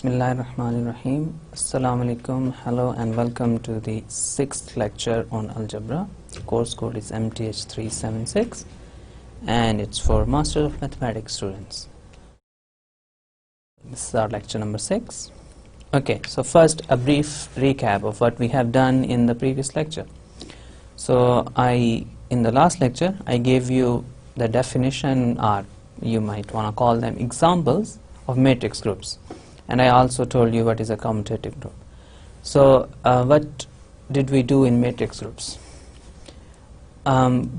Bismillahirrahmanirrahim. Assalamu alaikum. Hello and welcome to the 6th lecture on algebra. Course code is MTH376 and it's for Master of Mathematics students. This is our lecture number 6. Okay, so first a brief recap of what we have done in the previous lecture. So in the last lecture I gave you the definition, or you might want to call them examples, of matrix groups, and I also told you what is a commutative group. So what did we do in matrix groups?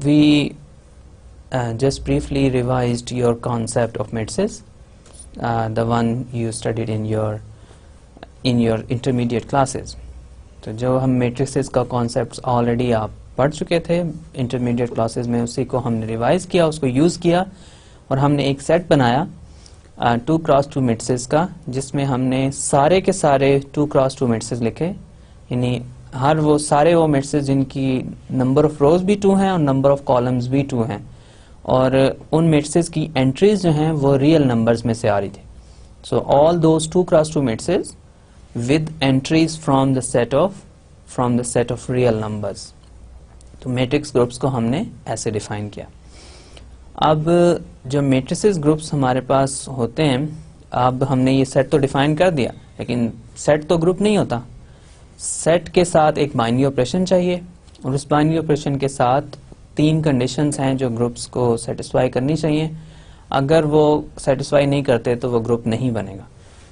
We just briefly revised your concept of matrices, the one you studied in your intermediate classes. तो जो हम matrices का concepts already आप पढ़ चुके थे intermediate classes में, उसी को हमने रिवाइज किया, उसको यूज़ किया और हमने एक सेट बनाया 2x2 मैट्रिसेस का, जिसमें हमने सारे के सारे 2x2 मैट्रिसेस लिखे, यानी हर वो सारे वो मैट्रिसेस जिनकी नंबर ऑफ रोज भी 2 हैं और नंबर ऑफ कॉलम्स भी 2 हैं, और उन मैट्रिसेस की एंट्रीज जो हैं वो रियल नंबर्स में से आ रही थी. So all those 2x2 matrices with entries from the set of real numbers. तो मैट्रिक्स ग्रुप्स को हमने ऐसे डिफाइन किया. अब जो मैट्रिसेस ग्रुप्स हमारे पास होते हैं, अब हमने ये सेट तो डिफाइन कर दिया, लेकिन सेट तो ग्रुप नहीं होता. सेट के साथ एक बाइनरी ऑपरेशन चाहिए, और उस बाइनरी ऑपरेशन के साथ 3 कंडीशंस हैं जो ग्रुप्स को सेटिस्फाई करनी चाहिए. अगर वो सेटिस्फाई नहीं करते तो वो ग्रुप नहीं बनेगा.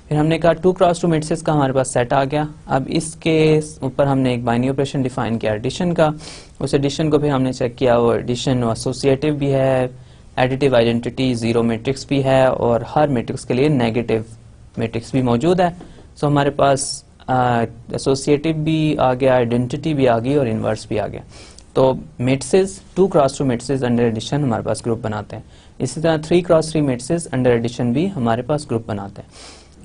फिर हमने कहा 2x2 मैट्रिसेस का हमारे पास सेट आ गया. अब इसके ऊपर हमने एक बाइनरी ऑपरेशन डिफाइन किया एडिशन का. उस एडिशन को फिर हमने चेक किया, वो एडिशन एसोसिएटिव भी है, एडिटिव आइडेंटिटी जीरो मैट्रिक्स भी है, और हर मैट्रिक्स के लिए नेगेटिव मैट्रिक्स भी मौजूद है. सो हमारे पास एसोसिएटिव भी आ गया, आइडेंटिटी भी आ गई, और इनवर्स भी आ गया. तो matrices 2x2 matrices under addition हमारे पास ग्रुप बनाते हैं. इसी तरह 3x3 मैट्रिसेस अंडर एडिशन भी हमारे पास ग्रुप बनाते हैं.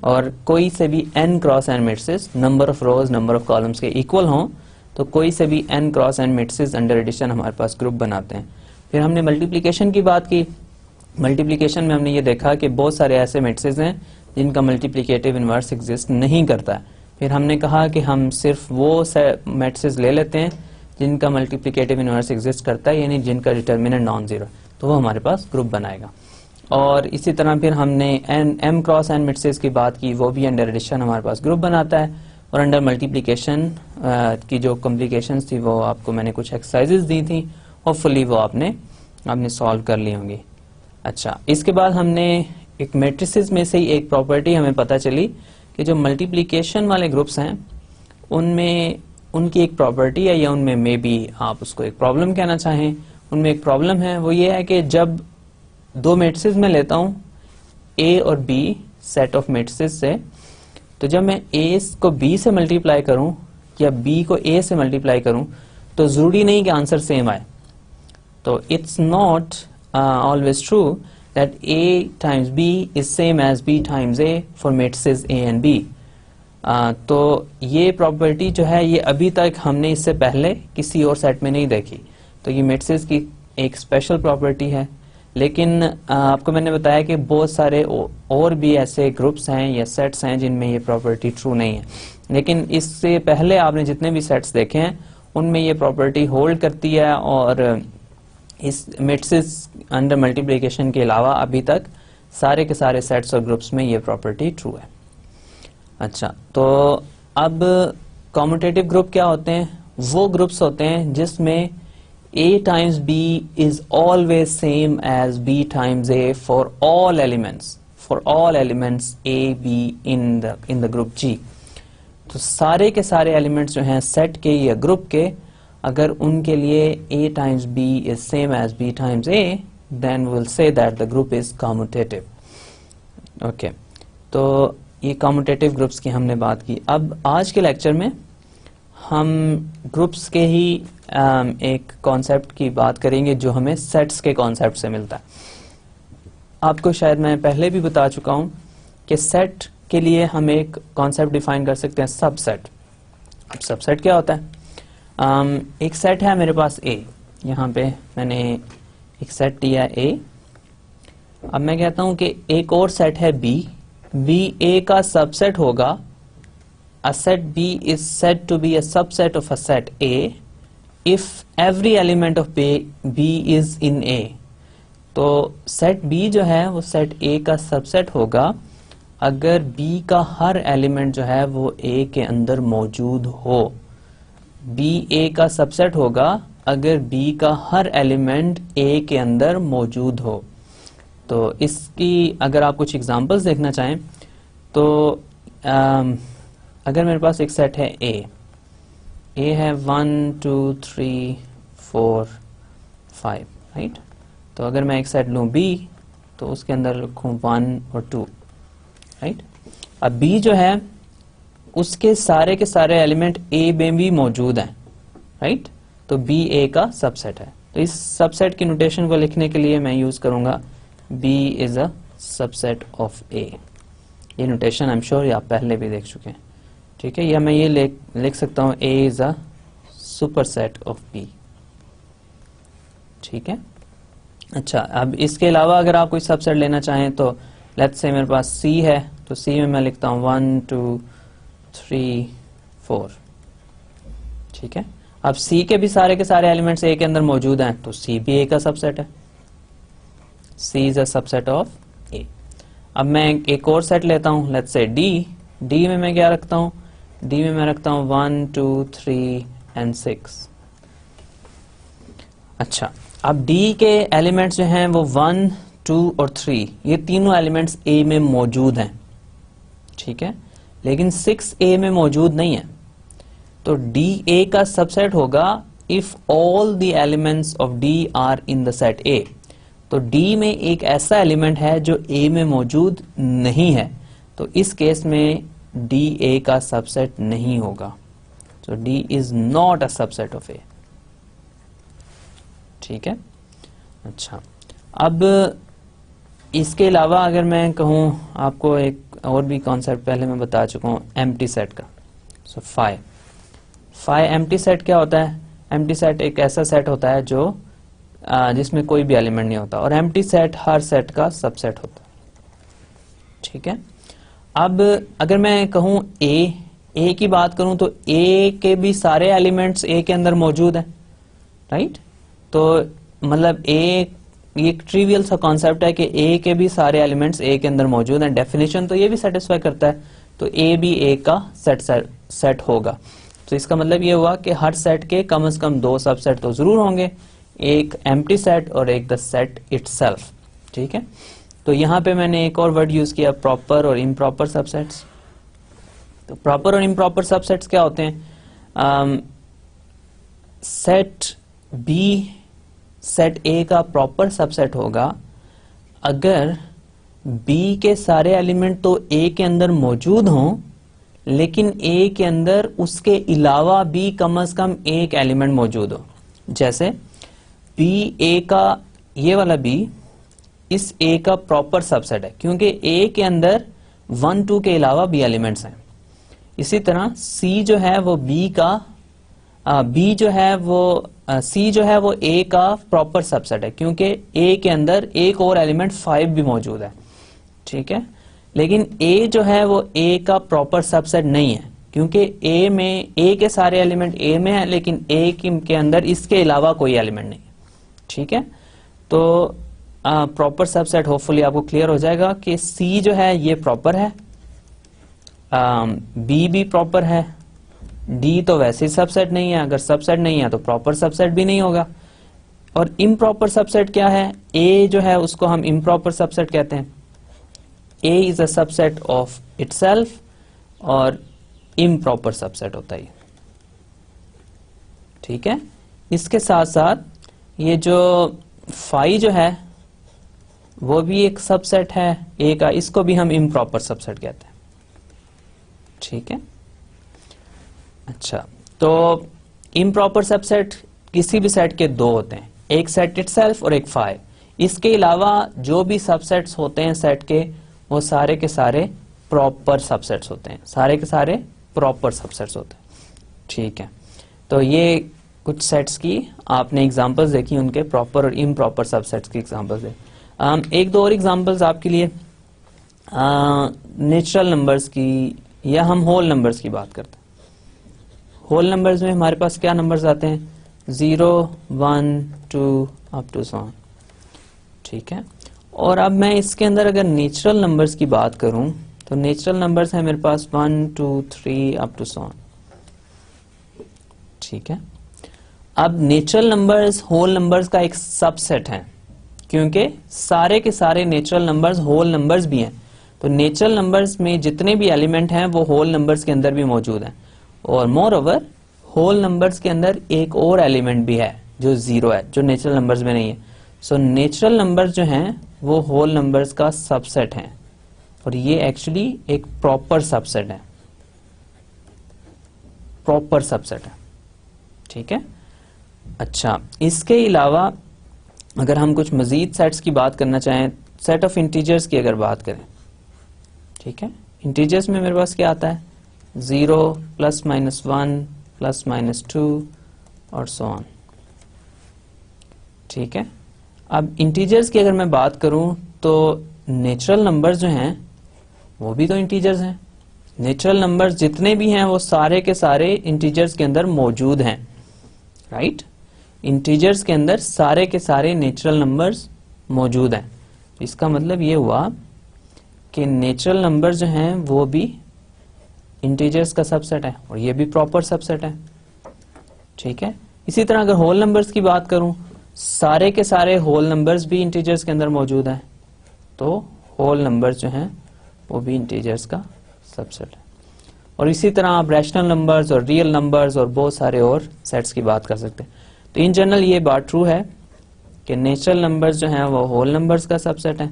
और कोई से भी n×n matrices number of rose number of columns के इक्वल हों, तो कोई से भी n×n मैट्रिसेस अंडर एडिशन हमारे पास ग्रुप बनाते हैं. फिर हमने मल्टीप्लिकेशन की बात की. मल्टीप्लिकेशन में हमने ये देखा कि बहुत सारे ऐसे मैट्रिसेस हैं जिनका मल्टीप्लिकेटिव इनवर्स एग्जिस्ट नहीं करता है. फिर हमने कहा कि हम सिर्फ वो मैट्रिसेस ले लेते हैं जिनका मल्टीप्लिकेटिव इनवर्स एग्जिस्ट करता है, यानी जिनका डिटर्मिनेंट नॉन जीरो, तो वो हमारे पास ग्रुप बनाएगा. और इसी तरह फिर हमने m×n मैट्रिसेस की बात की, वो भी अंडर एडिशन हमारे पास ग्रुप बनाता है. और अंडर मल्टीप्लिकेशन की जो कॉम्प्लिकेशंस थी वो आपको मैंने कुछ एक्सरसाइजेज दी थी, होपफुली वो आपने सॉल्व कर ली होंगी. अच्छा, इसके बाद हमने एक मैट्रिसेस में से ही एक प्रॉपर्टी हमें पता चली कि जो मल्टीप्लिकेशन वाले ग्रुप्स हैं उनमें उनकी एक प्रॉपर्टी है, या उनमें मे बी आप उसको एक प्रॉब्लम कहना चाहें, उनमें एक प्रॉब्लम है. वो ये है कि जब 2 मैट्रिसेस में लेता हूं A और B सेट ऑफ मैट्रिसेस से, तो जब मैं A को B से मल्टीप्लाई करूं या B को A से मल्टीप्लाई करूं, तो जरूरी नहीं कि आंसर सेम आए. तो it's not always true that A times B is same as B times A for matrices A and B. तो ये प्रॉपर्टी जो है ये अभी तक हमने इससे पहले किसी और सेट में नहीं देखी. तो ये मैट्रिसेस की एक स्पेशल प्रॉपर्टी है. लेकिन आपको मैंने बताया कि बहुत सारे और भी ऐसे ग्रुप्स हैं या सेट्स हैं जिनमें ये प्रॉपर्टी ट्रू नहीं है. लेकिन इससे पहले आपने जितने भी सेट्स देखे हैं उनमें ये प्रॉपर्टी होल्ड करती है, और इस मैट्रिसेस अंडर मल्टीप्लिकेशन के अलावा अभी तक सारे के सारे सेट्स और ग्रुप्स में ये प्रॉपर्टी ट्रू है. अच्छा, तो अब कॉम्यूटेटिव ग्रुप क्या होते हैं? वो ग्रुप्स होते हैं जिसमें A times B is always same as B times A for all elements A, B in the group G. तो सारे के सारे एलिमेंट्स जो हैं सेट के या ग्रुप के, अगर उनके लिए A times B is same as B times A, then we'll say that the group is commutative. Okay, तो ये commutative ग्रुप्स की हमने बात की. अब आज के लेक्चर में हम ग्रुप्स के ही एक कॉन्सेप्ट की बात करेंगे जो हमें सेट्स के कॉन्सेप्ट से मिलता है. आपको शायद मैं पहले भी बता चुका हूं कि सेट के लिए हम एक कॉन्सेप्ट डिफाइन कर सकते हैं, सबसेट. अब सबसेट क्या होता है? एक सेट है मेरे पास A, यहाँ पे मैंने एक सेट दिया A. अब मैं कहता हूं कि एक और सेट है B बी ए का सबसेट होगा, a set B is said to be a subset of a set A if every element of B is in A। तो सेट B जो है वो सेट A का सबसेट होगा अगर B का हर एलिमेंट जो है वो A के अंदर मौजूद हो। B A का सबसेट होगा अगर B का हर एलिमेंट A के अंदर मौजूद हो। तो इसकी अगर आप कुछ एग्जांपल्स देखना चाहें तो अगर मेरे पास एक सेट है ए है 1 2 3 4 5, राइट। तो अगर मैं एक सेट लूं बी तो उसके अंदर लिखूं 1 और 2, राइट। अब बी जो है उसके सारे के सारे एलिमेंट ए में भी मौजूद हैं, राइट। तो बी ए का सबसेट है। तो इस सबसेट की नोटेशन को लिखने के लिए मैं यूज करूंगा B is a subset of A. ये नोटेशन आई एम श्योर आप पहले भी देख चुके हैं, ठीक है। या मैं ये लिख सकता हूं A is a superset of B, ठीक है। अच्छा, अब इसके अलावा अगर आप कोई सबसेट लेना चाहें तो लेट्स से मेरे पास C है, तो C में मैं लिखता हूं 1 2 3 4, ठीक है। अब C के भी सारे के सारे एलिमेंट्स A के अंदर मौजूद हैं तो C भी A का सबसेट है। C is a subset of A। अब मैं एक और सेट लेता हूं, लेट्स से D में मैं क्या रखता हूं, D में मैं रखता हूं 1 2 3 एंड 6। अच्छा, अब D के एलिमेंट्स जो हैं वो 1 2 और 3, ये तीनों एलिमेंट्स A में मौजूद हैं, ठीक है। लेकिन 6 A में मौजूद नहीं है। तो D A का सबसेट होगा if all the elements of D are in the set A। तो D में एक ऐसा एलिमेंट है जो A में मौजूद नहीं है, तो इस केस में D A का सबसेट नहीं होगा। तो D is not a subset of A, ठीक है। अच्छा, अब इसके अलावा अगर मैं कहूं आपको एक और भी कॉन्सेप्ट पहले मैं बता चुका हूं एम्प्टी सेट का। सो फाई एम्प्टी सेट क्या होता है? एम्प्टी सेट एक ऐसा सेट होता है जो जिसमें कोई भी एलिमेंट नहीं होता, और एम्प्टी सेट हर सेट का सबसेट होता है, ठीक है। अब अगर मैं कहूं ए की बात करूं तो ए के भी सारे एलिमेंट्स ए के अंदर मौजूद हैं, राइट। तो मतलब एक ट्रिवियल सा कॉन्सेप्ट है कि ए के भी सारे एलिमेंट्स ए के अंदर मौजूद हैं। डेफिनेशन तो ये भी सेटिस्फाई करता है, तो ए भी ए का सेट होगा। तो इसका मतलब ये हुआ कि हर सेट के कम से कम 2 सबसेट तो जरूर होंगे, एक एम्प्टी सेट और एक द सेट इटसेल्फ, ठीक है। तो यहां पे मैंने एक और वर्ड यूज किया, प्रॉपर और इम्प्रॉपर सबसेट्स। तो प्रॉपर और इम्प्रॉपर सबसेट्स क्या होते हैं? सेट बी सेट ए का प्रॉपर सबसेट होगा अगर बी के सारे एलिमेंट तो ए के अंदर मौजूद हों, लेकिन ए के अंदर उसके अलावा भी कम से कम एक एलिमेंट मौजूद हो। जैसे बी ए का, ये वाला बी इस ए का प्रॉपर सबसेट है क्योंकि ए के अंदर 1 2 के अलावा भी एलिमेंट्स हैं। इसी तरह सी जो है वो बी का बी जो है वो सी जो है वो ए का प्रॉपर सबसेट है क्योंकि ए के अंदर एक और एलिमेंट 5 भी मौजूद है, ठीक है। लेकिन ए जो है वो ए का प्रॉपर सबसेट नहीं है क्योंकि ए के सारे एलिमेंट ए में है, लेकिन ए के अंदर इसके अलावा कोई एलिमेंट नहीं है, ठीक है। तो प्रॉपर सबसेट होपफुली आपको क्लियर हो जाएगा कि सी जो है ये प्रॉपर है, बी भी प्रॉपर है, डी तो वैसे ही सबसेट नहीं है, अगर सबसेट नहीं है तो प्रॉपर सबसेट भी नहीं होगा। और इम्प्रॉपर सबसेट क्या है? ए जो है उसको हम इम्प्रॉपर सबसेट कहते हैं। A is a subset of itself और इम्प्रॉपर सबसेट होता है, ठीक है। इसके साथ साथ ये जो फाई जो है वो भी एक सबसेट है ए का, इसको भी हम इम्प्रॉपर सबसेट कहते हैं, ठीक है। अच्छा, तो इम्प्रॉपर सबसेट किसी भी सेट के 2 होते हैं, एक सेट इटसेल्फ और एक फाई। इसके अलावा जो भी सबसेट्स होते हैं सेट के, वो सारे के सारे प्रॉपर सबसेट्स होते हैं, सारे के सारे प्रॉपर सबसेट्स होते हैं, ठीक है। तो ये कुछ सेट्स की आपने एग्जांपल्स देखी, उनके प्रॉपर और इम्प्रॉपर सबसेट्स की एग्जांपल्स देखी। एक दो और एग्जांपल्स आपके लिए। नेचुरल नंबर्स की या हम होल नंबर्स की बात करते हैं। होल नंबर्स में हमारे पास क्या नंबर्स आते हैं? 0, 1, 2 अप टू सो ऑन। ठीक है, और अब मैं इसके अंदर अगर नेचुरल नंबर्स की बात करूं तो नेचुरल नंबर्स है मेरे पास 1, 2, 3 अप टू सो ऑन। ठीक है, अब नेचुरल नंबर्स होल नंबर्स का एक सबसेट है, क्योंकि सारे के सारे नेचुरल नंबर्स होल नंबर्स भी हैं। तो नेचुरल नंबर्स में जितने भी एलिमेंट हैं वो होल नंबर्स के अंदर भी मौजूद हैं, और मोर ओवर होल नंबर्स के अंदर एक और एलिमेंट भी है जो 0 है, जो नेचुरल नंबर्स में नहीं है। सो नेचुरल नंबर्स जो हैं वो होल नंबर्स का सबसेट हैं, और ये एक्चुअली एक प्रॉपर सबसेट है, प्रॉपर सबसेट है। ठीक है, अच्छा, इसके अलावा अगर हम कुछ मजीद सेट्स की बात करना चाहें, सेट ऑफ इंटीजर्स की अगर बात करें, ठीक है, इंटीजर्स में मेरे पास क्या आता है? 0, +-1, +-2 और सो ऑन। ठीक है, अब इंटीजर्स की अगर मैं बात करूं तो नेचुरल नंबर्स जो हैं वो भी तो इंटीजर्स हैं। नेचुरल नंबर्स जितने भी हैं वो सारे के सारे इंटीजर्स के अंदर मौजूद हैं, राइट? इंटीजर्स के अंदर सारे के सारे नेचुरल नंबर्स मौजूद हैं। इसका मतलब ये हुआ कि नेचुरल नंबर्स जो हैं वो भी इंटीजर्स का सबसेट है, और ये भी प्रॉपर सबसेट है। ठीक है, इसी तरह अगर होल नंबर्स की बात करूं, सारे के सारे होल नंबर्स भी इंटीजर्स के अंदर मौजूद हैं, तो होल नंबर्स जो हैं वो भी इंटीजर्स का सबसेट है। और इसी तरह आप रैशनल नंबर्स और रियल नंबर्स और बहुत सारे और सेट्स की बात कर सकते हैं। तो इन जनरल ये बात ट्रू है कि नेचुरल नंबर्स जो हैं वो होल नंबर्स का सबसेट है,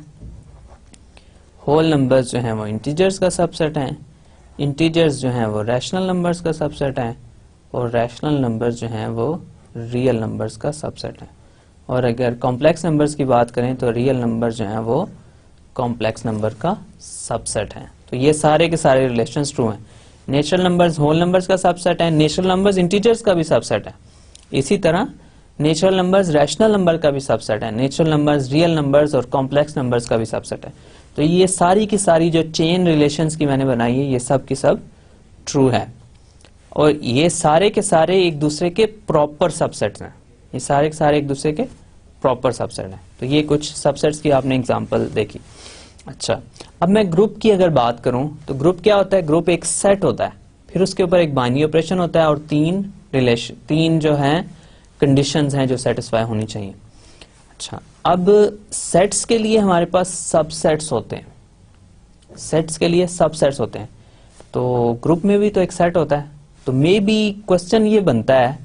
होल नंबर्स जो हैं वो इंटीजर्स का सबसेट हैं, इंटीजर्स जो हैं वो रैशनल नंबर्स का सबसेट हैं, और रैशनल नंबर्स जो हैं वो रियल नंबर्स का सबसेट हैं। और अगर कॉम्प्लेक्स नंबर्स की बात करें तो रियल नंबर जो हैं वो कॉम्प्लेक्स नंबर का सबसेट हैं। तो ये सारे के सारे रिलेशंस ट्रू हैं। नेचुरल नंबर्स होल नंबर्स का सबसेट है, नेचुरल नंबर्स इंटीजर्स का भी सबसेट है। इसी तरह नेचुरल नंबर्स रैशनल नंबर का भी सबसेट है, नेचुरल नंबर्स रियल नंबर्स और कॉम्प्लेक्स नंबर्स का भी सबसेट है। तो ये सारी की सारी जो चेन रिलेशंस की मैंने बनाई है, ये सब की सब ट्रू है, और ये सारे के सारे एक दूसरे के प्रॉपर सबसेट्स हैं। ये सारे के सारे एक दूसरे के प्रॉपर सबसेट हैं। तो ये कुछ सबसेट्स की आपने एग्जांपल देखी। अच्छा, अब मैं ग्रुप की अगर बात करूं तो ग्रुप क्या होता है? ग्रुप एक सेट होता है, फिर उसके ऊपर एक बाइनरी ऑपरेशन होता है, और तीन जो हैं कंडीशंस हैं जो सेटिस्फाई होनी चाहिए। अच्छा, अब सेट्स के लिए हमारे पास सबसेट्स होते हैं, सेट्स के लिए सबसेट्स होते हैं, तो ग्रुप में भी तो एक सेट होता है। तो मे बी क्वेश्चन ये बनता है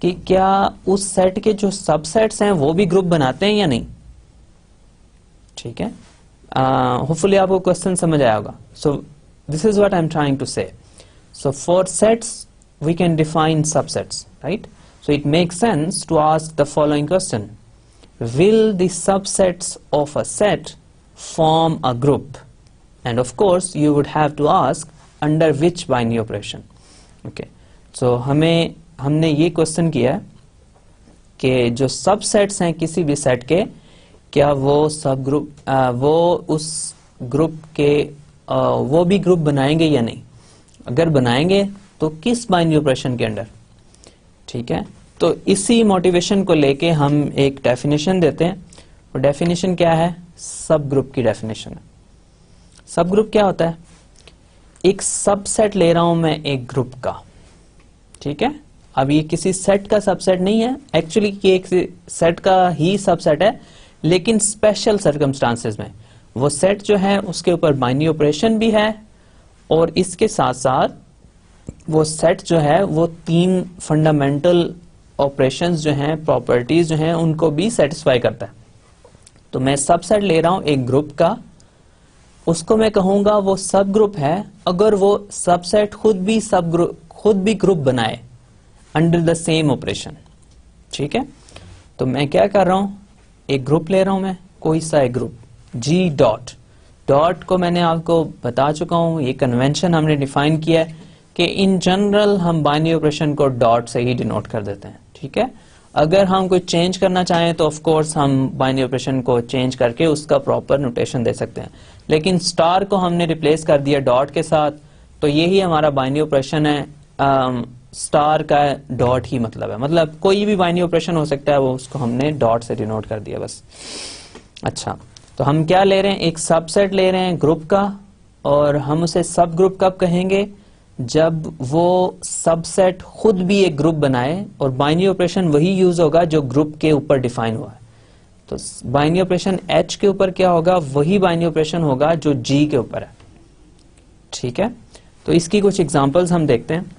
कि क्या उस सेट के जो सबसेट्स हैं वो भी ग्रुप बनाते हैं या नहीं? ठीक है, होपफुली आपको क्वेश्चन समझ आया होगा। So this is what I am trying to say. So for sets we can define subsets, right? So it makes sense to ask the following question: will the subsets of a set form a group? And of course you would have to ask under which binary operation. Okay, so हमने ये question किया कि जो subsets हैं किसी भी set के, क्या वो सब ग्रुप वो उस ग्रुप के वो भी ग्रुप बनाएंगे या नहीं? अगर बनाएंगे तो किस बाइनरी ऑपरेशन के अंडर? ठीक है, तो इसी मोटिवेशन को लेके हम एक डेफिनेशन देते हैं, और डेफिनेशन क्या है? सब ग्रुप की डेफिनेशन है। सब ग्रुप क्या होता है? एक सबसेट ले रहा हूं मैं एक ग्रुप का, ठीक है। अब ये किसी सेट का सबसेट नहीं है, एक्चुअली ये एक सेट का ही सबसेट है, लेकिन स्पेशल सर्कमस्टांसेस में वो सेट जो है उसके ऊपर बाइनरी ऑपरेशन भी है, और इसके साथ साथ वो सेट जो है वो 3 फंडामेंटल ऑपरेशंस जो हैं, प्रॉपर्टीज जो हैं, उनको भी सेटिस्फाई करता है। तो मैं सबसेट ले रहा हूं एक ग्रुप का, उसको मैं कहूंगा वो सब ग्रुप है अगर वो सबसेट खुद भी ग्रुप बनाए अंडर द सेम ऑपरेशन। ठीक है, तो मैं क्या कर रहा हूं, एक ग्रुप ले रहा हूं मैं, कोई सा एक ग्रुप जी डॉट को मैंने आपको बता चुका हूं, ये कन्वेंशन हमने डिफाइन किया है कि इन जनरल हम बाइनरी ऑपरेशन को डॉट से ही डिनोट कर देते हैं। ठीक है, अगर हम कोई चेंज करना चाहें तो ऑफ कोर्स हम बाइनरी ऑपरेशन को चेंज करके उसका प्रॉपर नोटेशन दे सकते हैं, लेकिन स्टार को हमने रिप्लेस कर दिया डॉट के साथ, तो यही हमारा बाइनरी ऑपरेशन है। स्टार का डॉट ही मतलब है, मतलब कोई भी बाइनरी ऑपरेशन हो सकता है, वो उसको हमने डॉट से डिनोट कर दिया बस। अच्छा, तो हम क्या ले रहे हैं, एक सबसेट ले रहे हैं ग्रुप का, और हम उसे सब ग्रुप कब कहेंगे, जब वो सबसेट खुद भी एक ग्रुप बनाए, और बाइनरी ऑपरेशन वही यूज होगा जो ग्रुप के ऊपर डिफाइन हुआ है। तो बाइनरी ऑपरेशन H के ऊपर क्या होगा, वही बाइनरी ऑपरेशन होगा जो G के ऊपर है। ठीक है, तो इसकी कुछ एग्जांपल्स हम देखते हैं।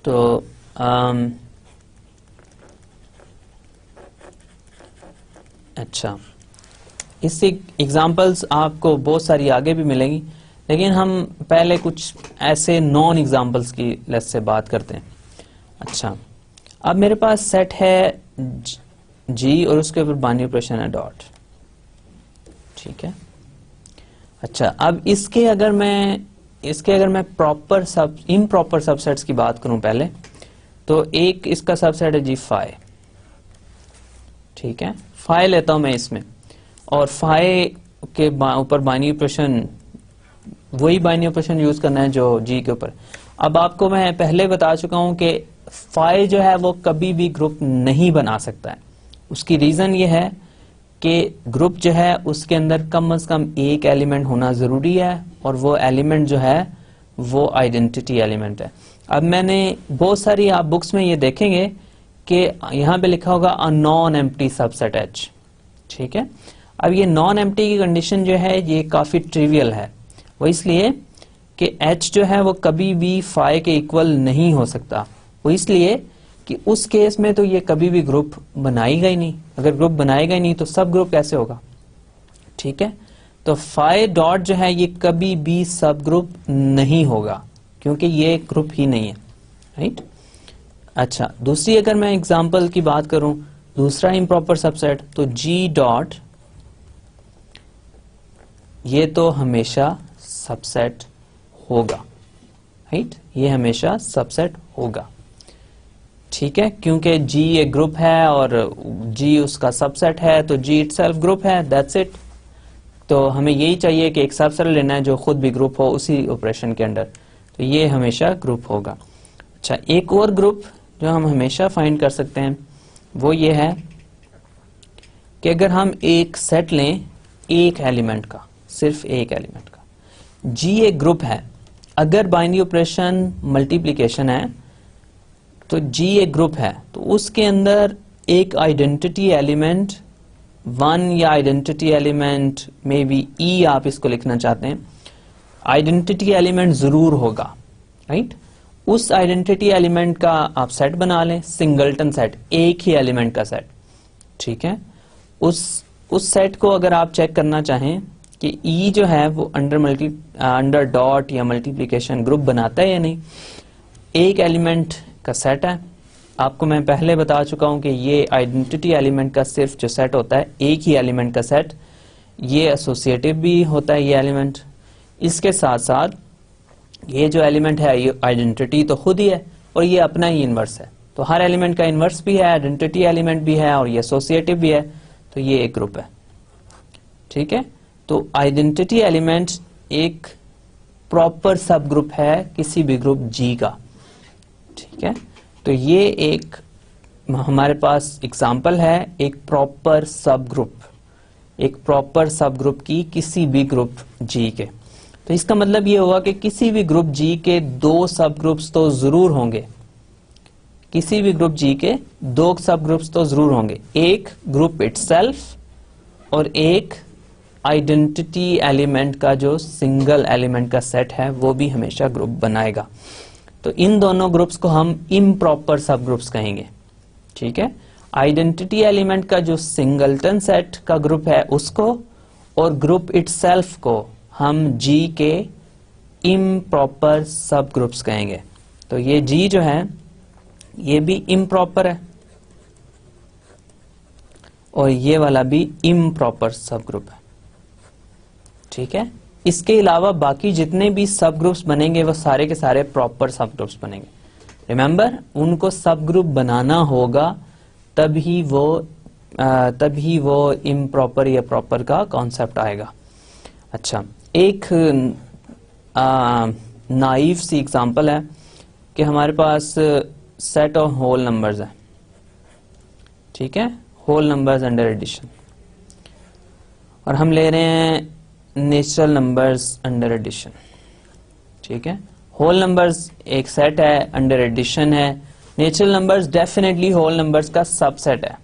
तो अच्छा, इससे एग्जांपल्स आपको बहुत सारी आगे भी मिलेंगी, लेकिन हम पहले कुछ ऐसे नॉन एग्जांपल्स की लेस से बात करते हैं। अच्छा, अब मेरे पास सेट है G और उसके ऊपर बाइनरी ऑपरेशन है डॉट। ठीक है, अच्छा, अब इसके अगर मैं प्रॉपर इम्प्रॉपर सबसेट्स की बात करूं पहले, तो एक इसका सबसेट है G5। ठीक है, फाइ लेता हूं मैं इसमें, और फाइ के ऊपर बाइनरी ऑपरेशन, वही बाइनरी ऑपरेशन यूज करना है जो G के ऊपर। अब आपको मैं पहले बता चुका हूं कि फाइ जो है वो कभी भी ग्रुप नहीं बना सकता है। उसकी रीजन ये है कि ग्रुप जो है उसके अंदर कम से कम एक एलिमेंट होना जरूरी है, और वो एलिमेंट जो है वो आइडेंटिटी एलिमेंट है। अब मैंने बहुत सारी आप बुक्स में ये देखेंगे कि यहाँ पे लिखा होगा a non empty subset H। ठीक है, अब ये नॉन एम्प्टी की कंडीशन जो है ये काफी ट्रिवियल है, वो इसलिए कि H जो है वो कभी भी फाइ के इक्वल नहीं हो सकता। वो इसलिए कि उस केस में तो ये कभी भी ग्रुप बनाएगा ही नहीं। अगर ग्रुप बनाएगा ही नहीं तो सब ग्रुप कैसे होगा। ठीक है, तो फाइ डॉट जो है ये कभी भी सब ग्रुप नहीं होगा, क्योंकि ये ग्रुप ही नहीं है। राइट। अच्छा, दूसरी अगर मैं एग्जांपल की बात करूं, दूसरा इम्प्रॉपर सबसेट, तो G डॉट ये तो हमेशा सबसेट होगा। राइट, ये हमेशा सबसेट होगा। ठीक है, क्योंकि G एक ग्रुप है और G उसका सबसेट है, तो G इटसेल्फ ग्रुप है, दैट्स इट। तो हमें यही चाहिए कि एक सबसेट लेना है जो खुद भी ग्रुप हो उसी ऑपरेशन के अंदर, तो ये हमेशा ग्रुप होगा। अच्छा, एक और ग्रुप जो हम हमेशा फाइंड कर सकते हैं वो ये है कि अगर हम एक सेट लें एक एलिमेंट का, सिर्फ एक एलिमेंट का, G एक ग्रुप है, अगर बाइनरी ऑपरेशन मल्टीप्लिकेशन है तो G एक ग्रुप है, तो उसके अंदर एक आइडेंटिटी एलिमेंट 1 या identity element may be E आप इसको लिखना चाहते हैं, आइडेंटिटी एलिमेंट जरूर होगा। राइट, उस आइडेंटिटी एलिमेंट का आप सेट बना लें, सिंगलटन सेट, एक ही एलिमेंट का सेट। ठीक है, उस सेट को अगर आप चेक करना चाहें कि E जो है वो अंडर डॉट या मल्टीप्लिकेशन ग्रुप बनाता है या नहीं, एक एलिमेंट का सेट है। आपको मैं पहले बता चुका हूं कि ये आइडेंटिटी एलिमेंट का सिर्फ जो सेट होता है, एक ही एलिमेंट का सेट, ये एसोसिएटिव भी होता है ये एलिमेंट। इसके साथ साथ ये जो एलिमेंट है ये आइडेंटिटी तो खुद ही है और ये अपना ही इनवर्स है, तो हर एलिमेंट का इनवर्स भी है, आइडेंटिटी एलिमेंट भी है और ये एसोसिएटिव भी है, तो ये एक ग्रुप है। ठीक है, तो आइडेंटिटी एलिमेंट एक प्रॉपर सब ग्रुप है किसी भी ग्रुप G का। ठीक है, तो ये एक हमारे पास एग्जाम्पल है एक प्रॉपर सब ग्रुप, एक प्रॉपर सब ग्रुप की किसी भी ग्रुप G के। तो इसका मतलब ये हुआ कि किसी भी ग्रुप G के दो सब ग्रुप्स तो जरूर होंगे, किसी भी ग्रुप G के दो सब ग्रुप्स तो जरूर होंगे, एक ग्रुप इटसेल्फ और एक आइडेंटिटी एलिमेंट का जो सिंगल एलिमेंट का सेट है वो भी हमेशा ग्रुप बनाएगा। तो इन दोनों ग्रुप्स को हम इम्प्रॉपर सब ग्रुप्स कहेंगे। ठीक है, आइडेंटिटी एलिमेंट का जो सिंगलटन सेट का ग्रुप है उसको, और ग्रुप इटसेल्फ को हम G के इम्प्रॉपर सब ग्रुप्स कहेंगे। तो ये G जो है ये भी इम्प्रॉपर है और ये वाला भी इम्प्रॉपर सब ग्रुप है। ठीक है, इसके अलावा बाकी जितने भी सब ग्रुप्स बनेंगे वो सारे के सारे प्रॉपर सब ग्रुप्स बनेंगे। रिमेंबर, उनको सब ग्रुप बनाना होगा तभी वो इम्प्रॉपर या प्रॉपर का कॉन्सेप्ट आएगा। अच्छा, एक नाइव सी एग्जांपल है कि हमारे पास सेट ऑफ होल नंबर्स है, ठीक है, होल नंबर्स अंडर एडिशन, और हम ले रहे हैं नेचुरल नंबर्स अंडर एडिशन, ठीक है। होल नंबर्स एक सेट है, अंडर एडिशन है। Natural numbers definitely whole numbers का सबसेट है।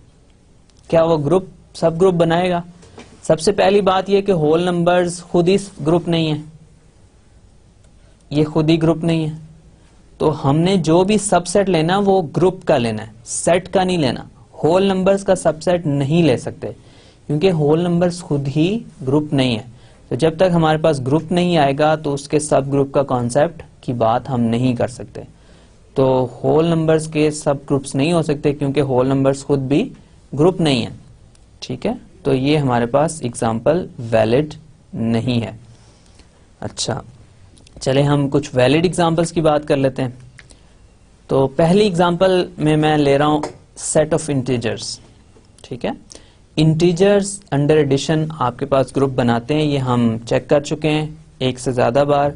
क्या वो ग्रुप सब ग्रुप बनाएगा? सबसे पहली बात यह कि होल नंबर्स खुद ही ग्रुप नहीं है, ये खुद ही ग्रुप नहीं है। तो हमने जो भी सबसेट लेना वो ग्रुप का लेना है, सेट का नहीं लेना। होल नंबर्स का सबसेट नहीं ले सकते क्योंकि होल नंबर्स खुद ही ग्रुप नहीं है। तो जब तक हमारे पास ग्रुप नहीं आएगा तो उसके सब ग्रुप का कॉन्सेप्ट की बात हम नहीं कर सकते। तो होल नंबर्स के सब ग्रुप्स नहीं हो सकते क्योंकि होल नंबर्स खुद भी ग्रुप नहीं है, ठीक है। तो ये हमारे पास एग्जाम्पल वैलिड नहीं है। अच्छा, चले हम कुछ वैलिड एग्जाम्पल्स की बात कर लेते हैं। तो पहली एग्जाम्पल में मैं ले रहा हूं सेट ऑफ इंटीजर्स, ठीक है। इंटीजर्स अंडर एडिशन आपके पास ग्रुप बनाते हैं, ये हम चेक कर चुके हैं एक से ज्यादा बार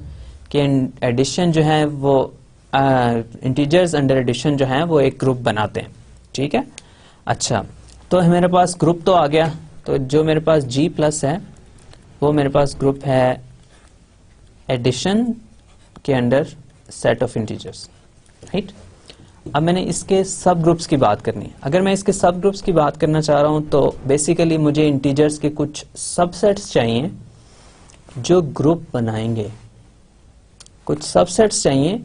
कि एडिशन जो है वो इंटीजर्स अंडर एडिशन जो है वो एक ग्रुप बनाते हैं, ठीक है। अच्छा, तो मेरे पास ग्रुप तो आ गया। तो जो मेरे पास G प्लस है वो मेरे पास ग्रुप है एडिशन के under set of integers, right. अब मैंने इसके सब ग्रुप्स की बात करनी है। अगर मैं इसके सब ग्रुप्स की बात करना चाह रहा हूं तो बेसिकली मुझे इंटीजर्स के कुछ सबसेट्स चाहिए जो ग्रुप बनाएंगे, कुछ सबसेट्स चाहिए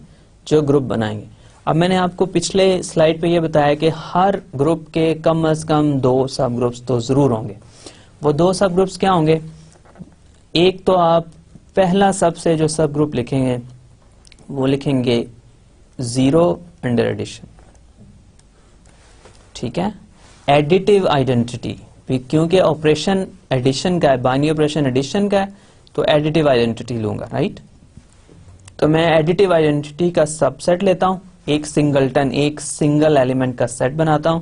जो ग्रुप बनाएंगे। अब मैंने आपको पिछले स्लाइड पे ये बताया कि हर ग्रुप के कम से कम 2 सब ग्रुप्स तो जरूर होंगे। वो 2 सब ग्रुप्स क्या होंगे? एक तो आप पहला सबसे जो सब ग्रुप लिखेंगे वो लिखेंगे 0 अंडर एडिशन, ठीक है। एडिटिव आइडेंटिटी, क्योंकि ऑपरेशन एडिशन का है, बाइनरी ऑपरेशन एडिशन का है, तो एडिटिव आइडेंटिटी लूंगा, राइट। तो मैं एडिटिव आइडेंटिटी का सबसेट लेता हूं, एक सिंगलटन, एक सिंगल एलिमेंट का सेट बनाता हूं,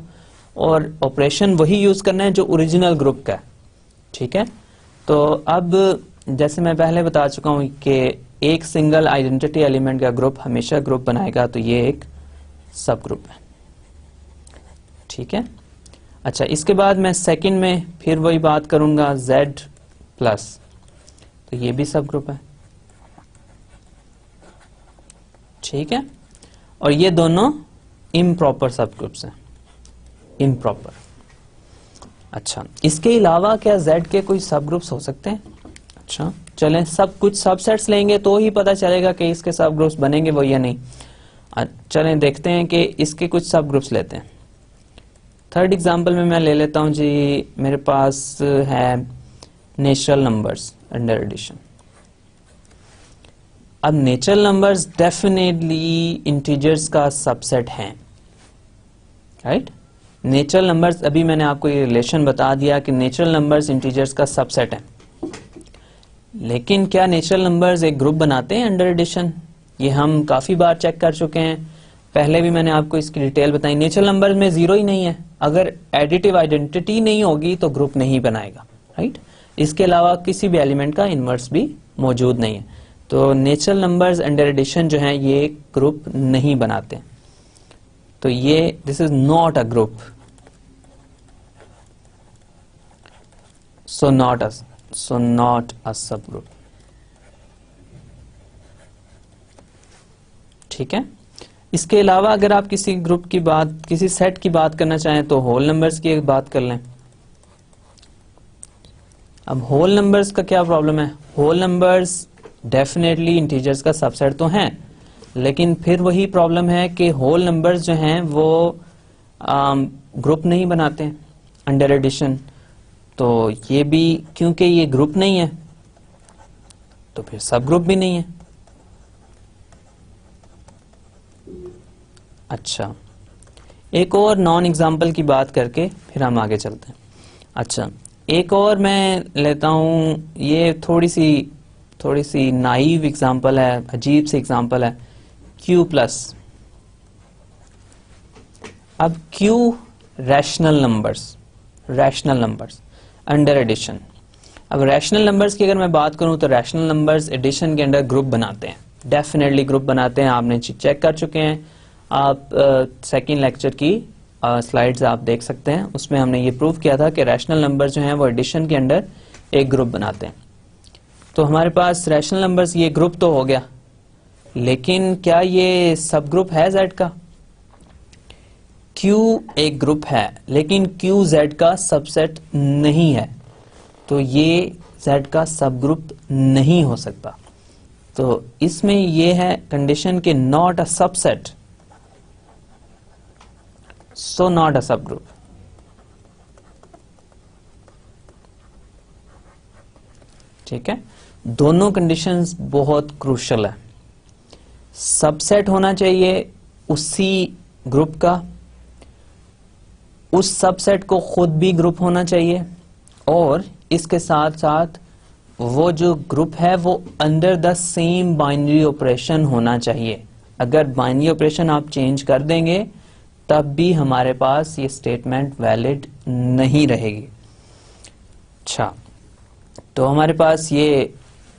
और ऑपरेशन वही यूज करना है जो ओरिजिनल ग्रुप का है, ठीक है। तो अब जैसे मैं पहले बता चुका हूं कि एक सिंगल आइडेंटिटी एलिमेंट का ग्रुप हमेशा ग्रुप बनाएगा, तो ये एक सब ग्रुप है, ठीक है। अच्छा, इसके बाद मैं सेकंड में फिर वही बात करूंगा Z प्लस, तो ये भी सब ग्रुप है, ठीक है। और ये दोनों इम्प्रॉपर सब ग्रुप्स हैं, इम्प्रॉपर। अच्छा, इसके अलावा क्या Z के कोई सब ग्रुप्स हो सकते हैं? अच्छा, चलें सब कुछ सबसेट्स लेंगे तो ही पता चलेगा कि इसके सब ग्रुप्स बनेंगे वो या नहीं। चलें देखते हैं कि इसके कुछ सब ग्रुप्स लेते हैं। थर्ड एग्जांपल में मैं ले लेता हूं जी, मेरे पास है नेचुरल नंबर्स अंडर एडिशन। अब नेचुरल नंबर्स डेफिनेटली इंटीजर्स का सबसेट हैं, राइट। नेचुरल नंबर्स, अभी मैंने आपको ये रिलेशन बता दिया कि नेचुरल नंबर्स इंटीजर्स का सबसेट है। लेकिन क्या नेचुरल नंबर्स एक ग्रुप बनाते हैं अंडर एडिशन? ये हम काफी बार चेक कर चुके हैं, पहले भी मैंने आपको इसकी डिटेल बताई। नेचुरल नंबर्स में 0 ही नहीं है, अगर एडिटिव आइडेंटिटी नहीं होगी तो ग्रुप नहीं बनाएगा, राइट। इसके अलावा किसी भी एलिमेंट का इनवर्स भी मौजूद नहीं है। तो नेचुरल नंबर्स अंडर एडिशन जो है ये ग्रुप नहीं बनाते, तो ये this is not a group, so not a सब ग्रुप, ठीक है। इसके अलावा अगर आप किसी ग्रुप की बात, किसी सेट की बात करना चाहें तो होल नंबर्स की एक बात कर लें। अब होल नंबर्स का क्या प्रॉब्लम है? होल नंबर्स डेफिनेटली इंटीजर्स का सबसेट तो हैं, लेकिन फिर वही प्रॉब्लम है कि होल नंबर्स जो हैं वो ग्रुप नहीं बनाते अंडर एडिशन। तो ये भी क्योंकि ये ग्रुप नहीं है तो फिर सब ग्रुप भी नहीं है। अच्छा, एक और नॉन एग्जाम्पल की बात करके फिर हम आगे चलते हैं। अच्छा, एक और मैं लेता हूं, ये थोड़ी सी नाइव एग्जाम्पल है, अजीब सी एग्जाम्पल है, Q प्लस। अब Q rational numbers under addition. अब रैशनल नंबर्स की अगर मैं बात करूं तो रैशनल नंबर्स एडिशन के अंडर ग्रुप बनाते हैं, डेफिनेटली ग्रुप बनाते हैं। आपने चेक कर चुके हैं, आप सेकेंड लेक्चर की स्लाइड्स आप देख सकते हैं, उसमें हमने ये प्रूव किया था कि रैशनल नंबर जो हैं वो एडिशन के अंडर एक ग्रुप बनाते हैं। तो हमारे पास रैशनल नंबर्स ये ग्रुप तो हो गया, लेकिन क्या ये सब ग्रुप है Z का? Q एक ग्रुप है, लेकिन Q Z का सबसेट नहीं है, तो ये Z का सब ग्रुप नहीं हो सकता। तो इसमें ये है कंडीशन के not a subset, so not a सब ग्रुप। ठीक है, दोनों कंडीशंस बहुत क्रूशल है। सबसेट होना चाहिए उसी ग्रुप का, उस सबसेट को खुद भी ग्रुप होना चाहिए, और इसके साथ साथ वो जो ग्रुप है वो under the same binary operation होना चाहिए। अगर बाइनरी ऑपरेशन आप चेंज कर देंगे तब भी हमारे पास ये स्टेटमेंट वैलिड नहीं रहेगी। अच्छा, तो हमारे पास ये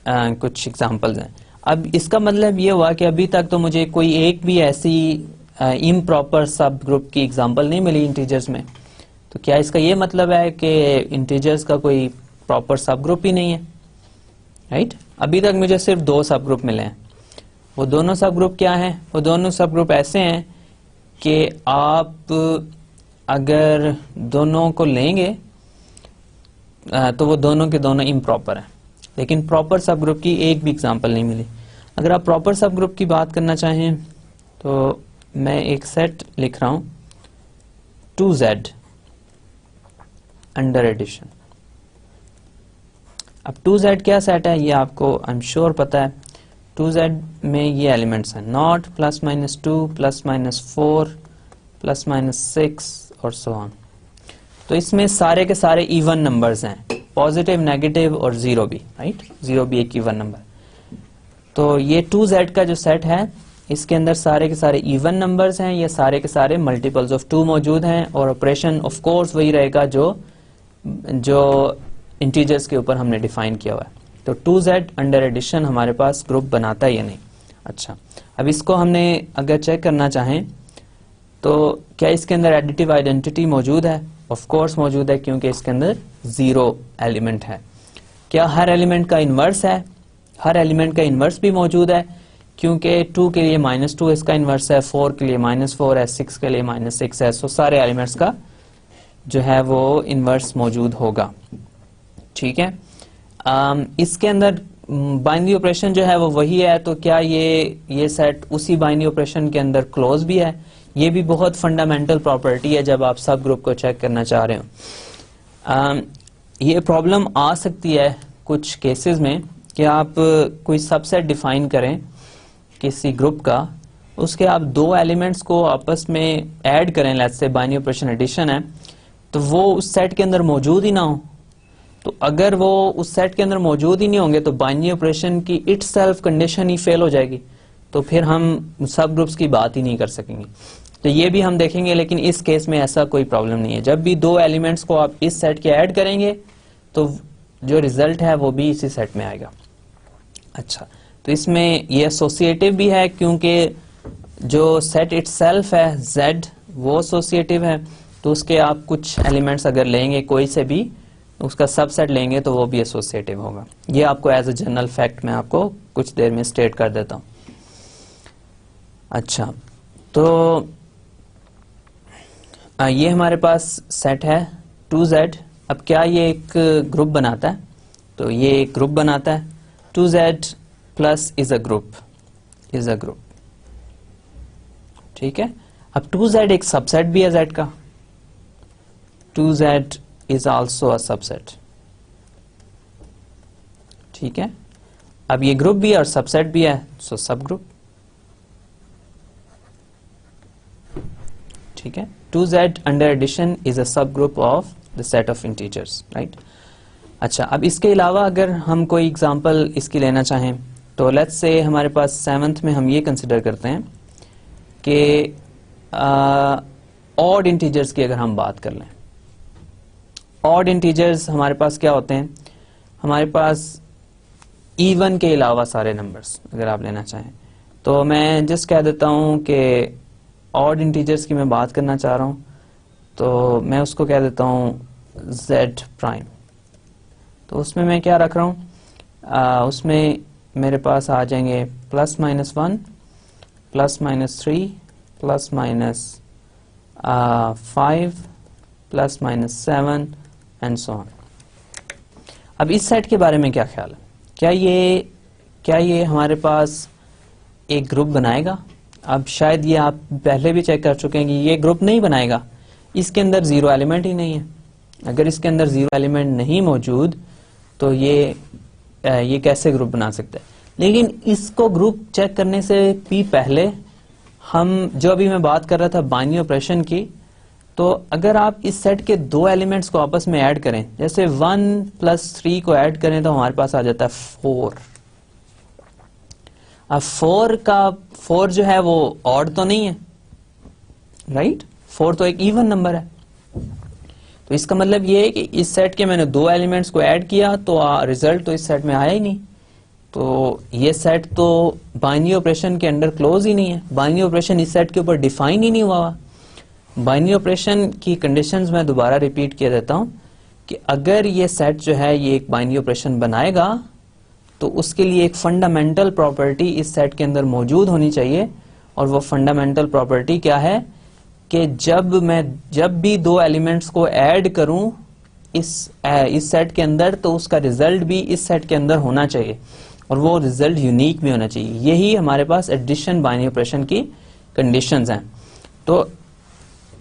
कुछ एग्जांपल्स हैं। अब इसका मतलब ये हुआ कि अभी तक तो मुझे कोई एक भी ऐसी इम्प्रॉपर सब ग्रुप की एग्जांपल नहीं मिली इंटीजर्स में। तो क्या इसका ये मतलब है कि इंटीजर्स का कोई प्रॉपर सब ग्रुप ही नहीं है? राइट, अभी तक मुझे सिर्फ 2 सब ग्रुप मिले हैं। वो दोनों सब ग्रुप क्या हैं? वो दोनों सब ग्रुप ऐसे हैं कि आप अगर दोनों को लेंगे तो वो दोनों के दोनों इम्प्रॉपर हैं, लेकिन प्रॉपर सब ग्रुप की एक भी एग्जांपल नहीं मिली। अगर आप प्रॉपर सब ग्रुप की बात करना चाहें तो मैं एक सेट लिख रहा हूं 2Z अंडर एडिशन। अब 2Z क्या सेट है ये आपको आई एम श्योर पता है। 2Z में ये एलिमेंट्स हैं not, plus minus 2, plus minus 4, plus minus 6 और सो ऑन। तो इसमें सारे के सारे इवन नंबर्स हैं, पॉजिटिव, नेगेटिव और जीरो भी। राइट, जीरो भी एक इवन नंबर। तो ये 2Z का जो सेट है इसके अंदर सारे के सारे इवन नंबर्स हैं, ये सारे के सारे मल्टीपल्स ऑफ 2 मौजूद हैं, और ऑपरेशन ऑफ कोर्स वही रहेगा जो इंटीजर्स के ऊपर हमने डिफाइन किया हुआ है। तो 2Z अंडर एडिशन हमारे पास ग्रुप बनाता है या नहीं? अच्छा, अब इसको हमने अगर चेक करना चाहें तो क्या इसके अंदर एडिटिव आइडेंटिटी मौजूद है? ऑफ कोर्स मौजूद है, क्योंकि इसके अंदर 0 एलिमेंट है। क्या हर एलिमेंट का इन्वर्स है? हर एलिमेंट का इन्वर्स भी मौजूद है, क्योंकि 2 के लिए -2 इसका इन्वर्स है, 4 के लिए -4 है, 6 के लिए -6 है। सो सारे एलिमेंट्स का जो है वो इन्वर्स मौजूद होगा। ठीक है, इसके अंदर बाइनरी ऑपरेशन जो है वो वही है। तो क्या ये सेट उसी बाइनरी ऑपरेशन के अंदर क्लोज भी है? ये भी बहुत फंडामेंटल प्रॉपर्टी है जब आप सब ग्रुप को चेक करना चाह रहे हो। ये प्रॉब्लम आ सकती है कुछ केसेस में कि आप कोई सबसेट डिफाइन करें किसी ग्रुप का, उसके आप 2 एलिमेंट्स को आपस में ऐड करें, let's say binary operation addition है, तो वो उस सेट के अंदर मौजूद ही ना हो। तो अगर वो उस सेट के अंदर मौजूद ही नहीं होंगे तो बाइनरी ऑपरेशन की इटसेल्फ कंडीशन ही फेल हो जाएगी, तो फिर हम सब ग्रुप्स की बात ही नहीं कर सकेंगे। तो ये भी हम देखेंगे, लेकिन इस केस में ऐसा कोई प्रॉब्लम नहीं है। जब भी 2 एलिमेंट्स को आप इस सेट के ऐड करेंगे तो जो रिजल्ट है वो भी इसी सेट में आएगा। अच्छा, तो इसमें ये एसोसिएटिव भी है, क्योंकि जो सेट इटसेल्फ है Z वो एसोसिएटिव है, तो उसके आप कुछ एलिमेंट्स अगर लेंगे कोई से भी, उसका सबसेट लेंगे तो वो भी एसोसिएटिव होगा। ये आपको एज अ जनरल फैक्ट मैं आपको कुछ देर में स्टेट कर देता हूं। अच्छा, तो ये हमारे पास सेट है 2Z। अब क्या ये एक ग्रुप बनाता है? तो ये एक ग्रुप बनाता है। 2Z plus is a group, ठीक है। अब 2Z एक सबसेट भी है Z का। 2Z is also a subset, ठीक है। अब ये ग्रुप भी है और सबसेट भी है, सो सब ग्रुप, ठीक है। 2Z under addition is a सब group of the set of integers, right. अच्छा, अब इसके अलावा अगर हम कोई एग्जांपल इसकी लेना चाहें तो लेट्स से हमारे पास 7th में हम ये कंसिडर करते हैं कि ऑड इंटीजर्स की अगर हम बात कर लें, ऑड इंटीजर्स हमारे पास क्या होते हैं, हमारे पास इवन के अलावा सारे नंबर्स अगर आप लेना चाहें, तो मैं जस्ट कह देता हूं कि ऑड इंटीजर्स की मैं बात करना चाह रहा हूं, तो मैं उसको कह देता हूं z प्राइम। तो उसमें मैं क्या रख रहा हूं, उसमें मेरे पास आ जाएंगे +-1, +-3, +-5, +-7 एंड सो ऑन। अब इस सेट के बारे में क्या ख्याल है, क्या ये हमारे पास एक ग्रुप बनाएगा? अब शायद ये आप पहले भी चेक कर चुके हैं कि ये ग्रुप नहीं बनाएगा, इसके अंदर जीरो एलिमेंट ही नहीं है। अगर इसके अंदर जीरो एलिमेंट नहीं मौजूद तो ये कैसे ग्रुप बना सकता है? लेकिन इसको ग्रुप चेक करने से भी पहले हम जो अभी मैं बात कर रहा था बाइनरी ऑपरेशन की, तो अगर आप इस सेट के दो एलिमेंट्स को आपस में ऐड करें, जैसे 1 + 3 को ऐड करें तो हमारे पास आ जाता है 4। अब 4 जो है वो ऑड तो नहीं है, राइट? 4 तो एक इवन नंबर है। तो इसका मतलब ये है कि इस सेट के मैंने दो एलिमेंट्स को ऐड किया तो रिजल्ट तो इस सेट में आया ही नहीं। तो ये सेट तो बाइनरी ऑपरेशन के अंडर क्लोज ही नहीं है, बाइनरी ऑपरेशन इस सेट के ऊपर डिफाइन ही नहीं हुआ। बाइनरी ऑपरेशन की कंडीशंस मैं दोबारा रिपीट किया देता हूं कि अगर ये सेट जो है ये एक बाइनरी ऑपरेशन बनाएगा तो उसके लिए एक फंडामेंटल प्रॉपर्टी इस सेट के अंदर मौजूद होनी चाहिए, और वो फंडामेंटल प्रॉपर्टी क्या है कि जब भी दो एलिमेंट्स को ऐड करूं इस सेट के अंदर तो उसका रिजल्ट भी इस सेट के अंदर होना चाहिए, और वो रिजल्ट यूनिक भी होना चाहिए। यही हमारे पास एडिशन बाइनरी ऑपरेशन की कंडीशंस हैं। तो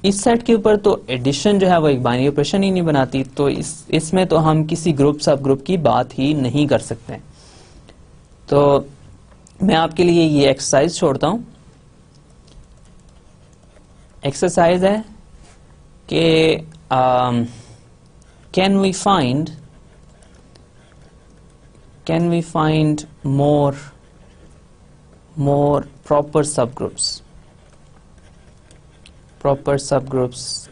इस सेट के ऊपर तो एडिशन जो है वो एक बाइनरी ऑपरेशन ही नहीं बनाती, तो इसमें तो हम किसी ग्रुप सब ग्रुप की बात ही नहीं कर सकते। तो मैं आपके लिए ये एक्सरसाइज छोड़ता हूं। एक्सरसाइज है कि can we find more proper subgroups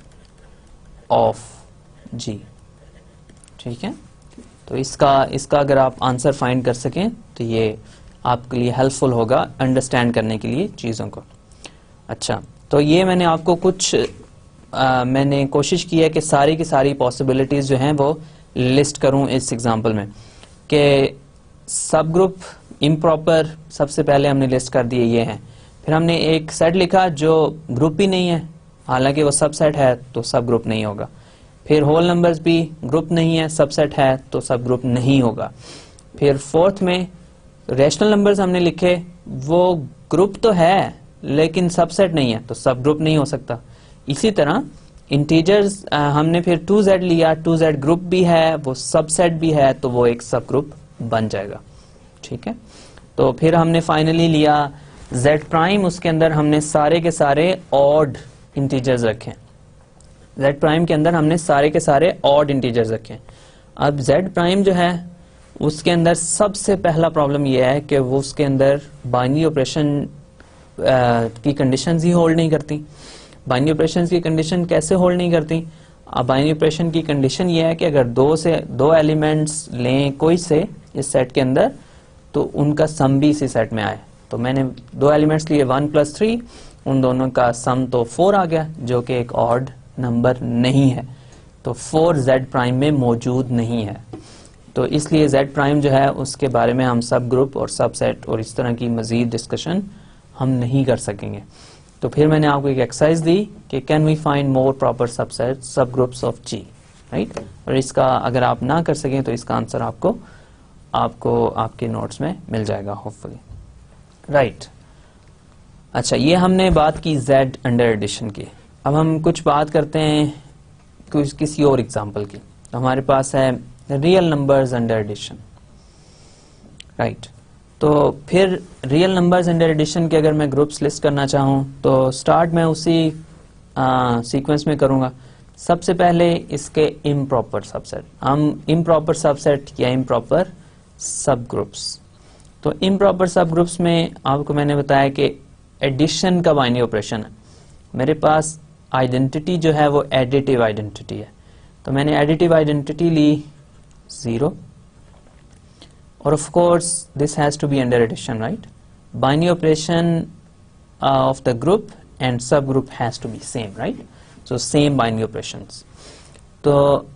of G। ठीक है, तो इसका अगर आप आंसर फाइंड कर सकें तो ये आपके लिए हेल्पफुल होगा अंडरस्टैंड करने के लिए चीज़ों को। अच्छा, तो ये मैंने आपको कुछ मैंने कोशिश की है कि सारी की सारी पॉसिबिलिटीज़ जो हैं वो लिस्ट करूं इस एग्जांपल में, कि सब ग्रुप इम्प्रॉपर सबसे पहले हमने लिस्ट कर दिए ये हैं। फिर हमने एक सेट लिखा जो ग्रुप ही नहीं है, हालांकि वो सब सेट है तो सब ग्रुप नहीं होगा। फिर होल नंबर्स भी ग्रुप नहीं है, सब सेट है तो सब ग्रुप नहीं होगा। फिर फोर्थ में रैशनल नंबर्स हमने लिखे, वो ग्रुप तो है लेकिन सबसेट नहीं है तो सब ग्रुप नहीं हो सकता। इसी तरह इंटीजर्स हमने फिर 2z लिया, 2z ग्रुप भी है, वो सबसेट भी है, तो वो एक सब ग्रुप बन जाएगा। ठीक है, तो फिर हमने फाइनली लिया z प्राइम, उसके अंदर हमने सारे के सारे ऑड इंटीजर्स रखे। z प्राइम के अंदर हमने सारे के सारे ऑड इंटीजर्स रखे। अब z प्राइम जो है उसके अंदर सबसे पहला प्रॉब्लम यह है कि वो उसके अंदर बाइनरी ऑपरेशन की कंडीशंस ही होल्ड नहीं करती। बाइनरी ऑपरेशंस की कंडीशन कैसे होल्ड नहीं करती? अब बाइनरी ऑपरेशन की कंडीशन ये है कि अगर दो एलिमेंट्स लें कोई से इस सेट के अंदर तो उनका सम भी इसी सेट में आए। तो मैंने दो एलिमेंट्स लिए 1 + 3, उन दोनों का सम तो 4 आ गया जो कि एक ऑड नंबर नहीं है, तो 4 z प्राइम में मौजूद नहीं है। तो इसलिए z प्राइम जो है उसके बारे में हम सब ग्रुप और सब सेट और इस तरह की मजीद डिस्कशन हम नहीं कर सकेंगे। तो फिर मैंने आपको एक एक्सरसाइज दी कि can we find more proper subset subgroups of G, right? और इसका अगर आप ना कर सकें तो इसका आंसर आपको आपके नोट्स में मिल जाएगा होपफुली, राइट? अच्छा, ये हमने बात की z अंडर एडिशन की। अब हम कुछ बात करते हैं किसी और एग्जांपल की। तो हमारे पास है real numbers under addition, right? तो फिर रियल नंबर्स अंडर एडिशन के अगर मैं ग्रुप्स लिस्ट करना चाहूँ तो स्टार्ट मैं उसी सीक्वेंस में करूँगा। सबसे पहले इसके इम्प्रॉपर सबसेट, हम इम्प्रॉपर सबसेट या इम्प्रॉपर सब ग्रुप्स। तो इम्प्रॉपर सब ग्रुप्स में आपको मैंने बताया कि एडिशन का बाइनरी ऑपरेशन है। मेरे पास आइडेंटिटी जो है वो एडिटिव आइडेंटिटी है, तो मैंने एडिटिव आइडेंटिटी ली 0, और of course this has to be under addition, right. Binary operation of the group and subgroup has to be same, right. So same binary operations. तो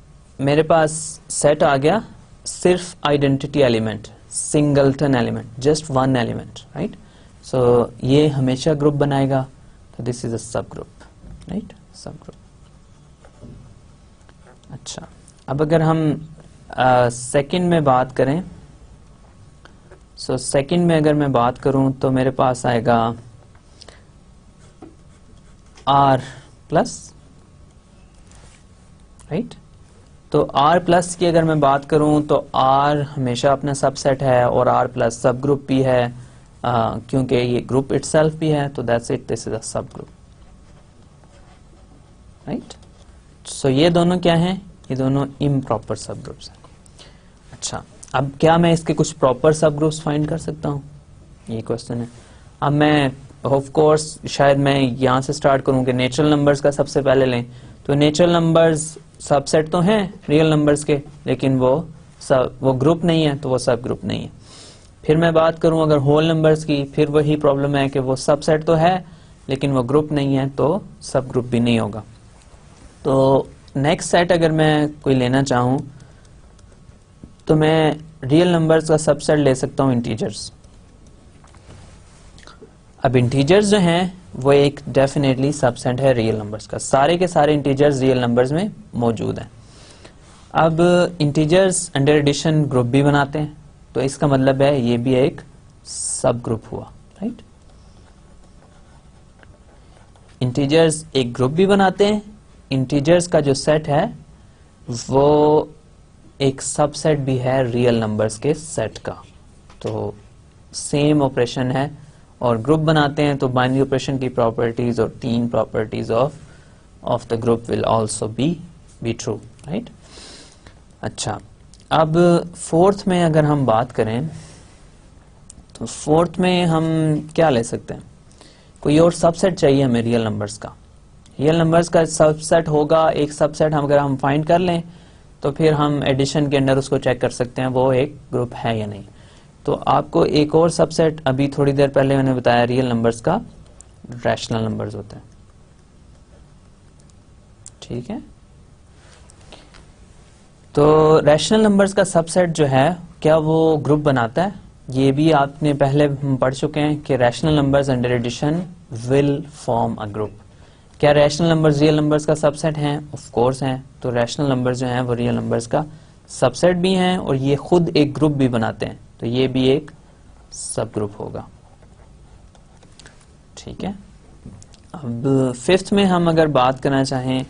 मेरे पास सेट आ गया सिर्फ identity element, singleton element, just one element, right. So ये हमेशा group बनाएगा, तो this is a subgroup, right, सब ग्रुप. अच्छा, अब अगर हम सेकंड में बात करें, सो सेकंड में अगर मैं बात करूं तो मेरे पास आएगा R प्लस, राइट. तो R प्लस की अगर मैं बात करूं तो R हमेशा अपना सबसेट है और R प्लस सब ग्रुप भी है, क्योंकि ये ग्रुप इटसेल्फ भी है, तो that's it, this is a subgroup, right. So ये दोनों क्या हैं, ये दोनों इम्प्रॉपर सब ग्रुप्स हैं. अच्छा, अब क्या मैं इसके कुछ प्रॉपर सब ग्रुप्स फाइंड कर सकता हूँ, ये क्वेश्चन है. अब मैं ऑफ कोर्स शायद मैं यहाँ से स्टार्ट करूँ कि नेचुरल नंबर्स का सबसे पहले लें, तो नेचुरल नंबर्स सबसेट तो हैं रियल नंबर्स के, लेकिन वो ग्रुप नहीं है, तो वो सब ग्रुप नहीं है. फिर मैं बात करूं अगर होल नंबर्स की, फिर वही प्रॉब्लम है कि वो सबसेट तो है लेकिन वो ग्रुप नहीं है, तो सब ग्रुप भी नहीं होगा. तो नेक्स्ट सेट अगर मैं कोई लेना चाहूं तो मैं रियल नंबर्स का सबसेट ले सकता हूं इंटीजर्स. अब इंटीजर्स जो हैं वो एक डेफिनेटली सबसेट है रियल नंबर्स का, सारे के सारे इंटीजर्स रियल नंबर्स में मौजूद हैं. अब इंटीजर्स अंडर एडिशन ग्रुप भी बनाते हैं, तो इसका मतलब है ये भी एक सब ग्रुप हुआ, राइट. इंटीजर्स एक ग्रुप भी बनाते हैं, इंटीजर्स का जो सेट है वो एक सबसेट भी है रियल नंबर्स के सेट का, तो सेम ऑपरेशन है. और ग्रुप बनाते हैं तो बाइनरी ऑपरेशन की प्रॉपर्टीज और 3 properties of the group will also be true, right. अच्छा, अब फोर्थ में अगर हम बात करें तो फोर्थ में हम क्या ले सकते हैं, कोई और सबसेट चाहिए हमें रियल नंबर्स का. रियल नंबर्स का सबसेट होगा, एक सबसेट अगर हम फाइंड कर लें तो फिर हम एडिशन के अंदर उसको चेक कर सकते हैं वो एक ग्रुप है या नहीं. तो आपको एक और सबसेट, अभी थोड़ी देर पहले मैंने बताया रियल नंबर्स का रैशनल नंबर्स होते हैं, ठीक है. तो रैशनल नंबर्स का सबसेट जो है क्या वो ग्रुप बनाता है, ये भी आपने पहले पढ़ चुके हैं कि rational numbers under addition will form a group. क्या रैशनल नंबर्स रियल नंबर्स का सबसेट हैं? ऑफ कोर्स हैं. तो रैशनल नंबर्स जो हैं वो रियल नंबर्स का सबसेट भी हैं और ये खुद एक ग्रुप भी बनाते हैं, तो ये भी एक सब ग्रुप होगा, ठीक है. अब फिफ्थ में हम अगर बात करना चाहें,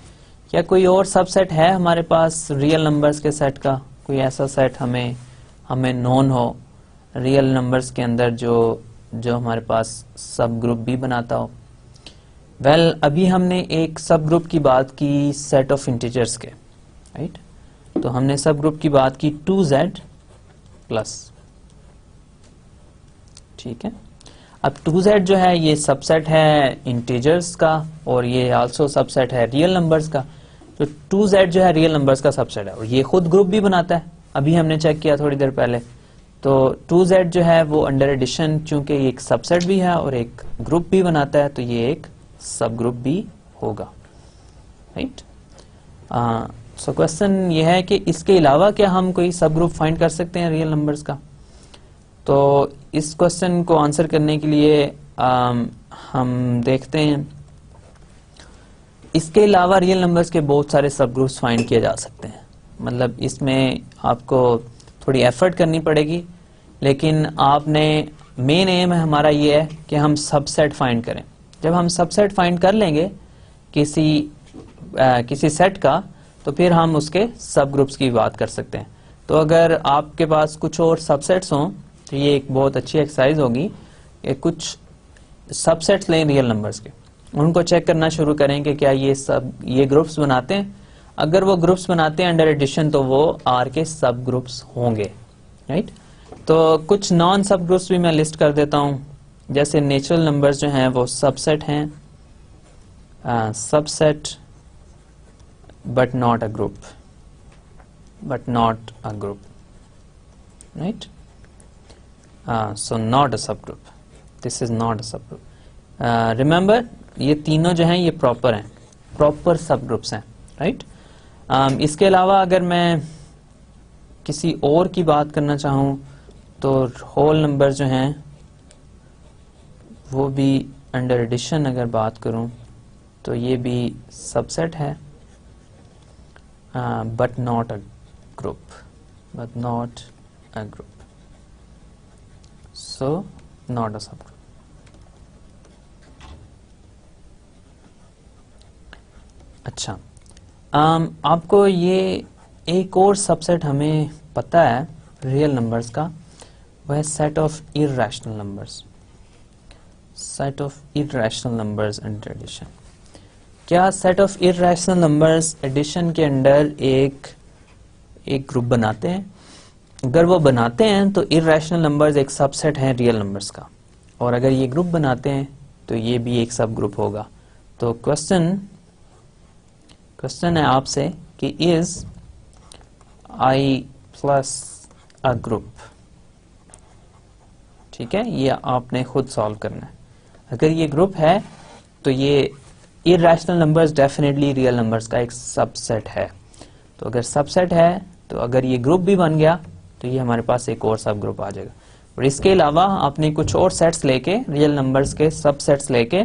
क्या कोई और सबसेट है हमारे पास रियल नंबर्स के सेट का, कोई ऐसा सेट हमें नोन हो रियल नंबर्स के अंदर जो हमारे पास सब ग्रुप भी बनाता हो. वेल, अभी हमने एक सब ग्रुप की बात की सेट ऑफ इंटीजर्स के, राइट. तो हमने सब ग्रुप की बात की 2z प्लस, ठीक है. अब 2z जो है ये सबसेट है इंटीजर्स का और ये आल्सो सबसेट है रियल नंबर्स का. तो 2z जो है रियल नंबर्स का सबसेट है और ये खुद ग्रुप भी बनाता है, अभी हमने चेक किया थोड़ी देर पहले. तो 2z जो है वो अंडर एडिशन चूंकि ये एक सबसेट भी है और एक ग्रुप भी बनाता है, तो ये एक सब ग्रुप भी होगा, राइट. सो क्वेश्चन ये है कि इसके अलावा क्या हम कोई सब ग्रुप फाइंड कर सकते हैं रियल नंबर्स का. तो इस क्वेश्चन को आंसर करने के लिए हम देखते हैं, इसके अलावा रियल नंबर्स के बहुत सारे सब ग्रुप्स फाइंड किए जा सकते हैं. मतलब इसमें आपको थोड़ी एफर्ट करनी पड़ेगी, लेकिन आपने मेन एम है हमारा ये है कि हम सबसेट फाइंड करें. जब हम सबसेट फाइंड कर लेंगे किसी सेट का, तो फिर हम उसके सब ग्रुप्स की बात कर सकते हैं. तो अगर आपके पास कुछ और सबसेट्स हों तो ये एक बहुत अच्छी एक्सरसाइज होगी कि कुछ सबसेट्स लें रियल नंबर्स के, उनको चेक करना शुरू करें कि क्या ये ग्रुप्स बनाते हैं. अगर वो ग्रुप्स बनाते हैं अंडर एडिशन तो वो आर के सब ग्रुप्स होंगे, राइट. तो कुछ नॉन सब ग्रुप्स भी मैं लिस्ट कर देता हूं, जैसे नेचुरल नंबर्स जो हैं वो सबसेट हैं subset but not a group, right? So not a subgroup, this is not a subgroup. Remember ये तीनों जो हैं ये प्रॉपर हैं, प्रॉपर सबग्रुप्स हैं, राइट? इसके अलावा अगर मैं किसी और की बात करना चाहूँ तो होल नंबर जो हैं वो भी अंडर एडिशन अगर बात करूँ तो ये भी सबसेट है, but not a group, so not a subgroup. अच्छा, आपको ये एक और सबसेट हमें पता है रियल नंबर्स का, वह है set of irrational numbers. Set of irrational numbers under addition. क्या set of irrational numbers addition के अंडर एक ग्रुप बनाते हैं? अगर वो बनाते हैं तो इर्रेशनल नंबर्स एक सबसेट है रियल नंबर्स का, और अगर ये ग्रुप बनाते हैं तो ये भी एक सब ग्रुप होगा. तो क्वेश्चन है आपसे कि is I plus a group. ठीक है, ये आपने खुद सॉल्व करना है. अगर ये ग्रुप है तो ये irrational numbers definitely real numbers का एक सबसेट है. तो अगर सबसेट है तो अगर ये ग्रुप भी बन गया तो ये हमारे पास एक और सब ग्रुप आ जाएगा. और इसके अलावा आपने कुछ और सेट्स लेके, रियल नंबर्स के सबसेट्स लेके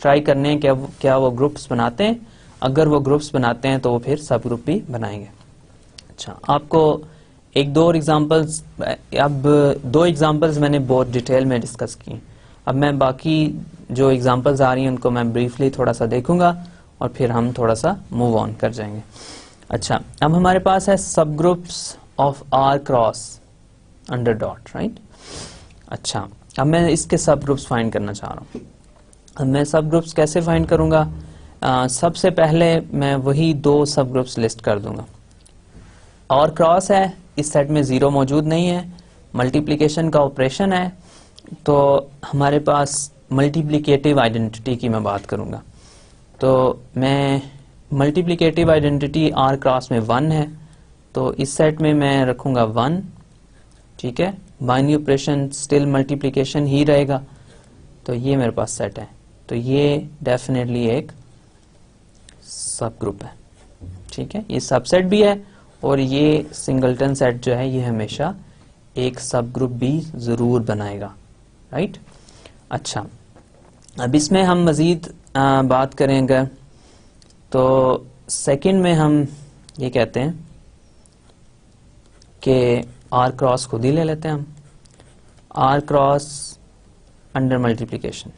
ट्राई करने हैं क्या वो ग्रुप्स बनाते हैं. अगर वो ग्रुप्स बनाते हैं तो वो फिर सब ग्रुप भी बनाएंगे. अच्छा, आपको एक दो एग्जांपल्स, अब दो एग्जांपल्स मैंने बहुत डिटेल में डिस्कस की. अब मैं बाकी जो एग्जांपल्स आ रही हैं उनको मैं ब्रीफली थोड़ा सा देखूंगा और फिर हम थोड़ा सा मूव ऑन कर जाएंगे. अच्छा, अब हमारे पास है subgroups of R cross under dot, right? अच्छा, अब मैं इसके सब ग्रुप्स फाइंड करना चाह रहा हूँ. अब मैं सब ग्रुप्स कैसे फाइंड करूंगा? सबसे पहले मैं वही दो सब ग्रुप्स लिस्ट कर दूंगा. और क्रॉस है, इस सेट में जीरो मौजूद नहीं है, मल्टीप्लिकेशन का ऑपरेशन है, तो हमारे पास मल्टीप्लिकेटिव आइडेंटिटी की मैं बात करूंगा. तो मैं मल्टीप्लिकेटिव आइडेंटिटी आर क्रॉस में 1 है, तो इस सेट में मैं रखूंगा 1. ठीक है, बाइनरी ऑपरेशन स्टिल मल्टीप्लिकेशन ही रहेगा. तो ये मेरे पास सेट है, तो ये डेफिनेटली एक सब ग्रुप है. ठीक है, ये सबसेट भी है और ये सिंगलटन सेट जो है ये हमेशा एक सब ग्रुप भी जरूर बनाएगा, राइट? अच्छा, अब इसमें हम मजीद बात करेंगे तो सेकंड में हम ये कहते हैं कि आर क्रॉस खुद ही ले लेते हैं हम. R cross under multiplication,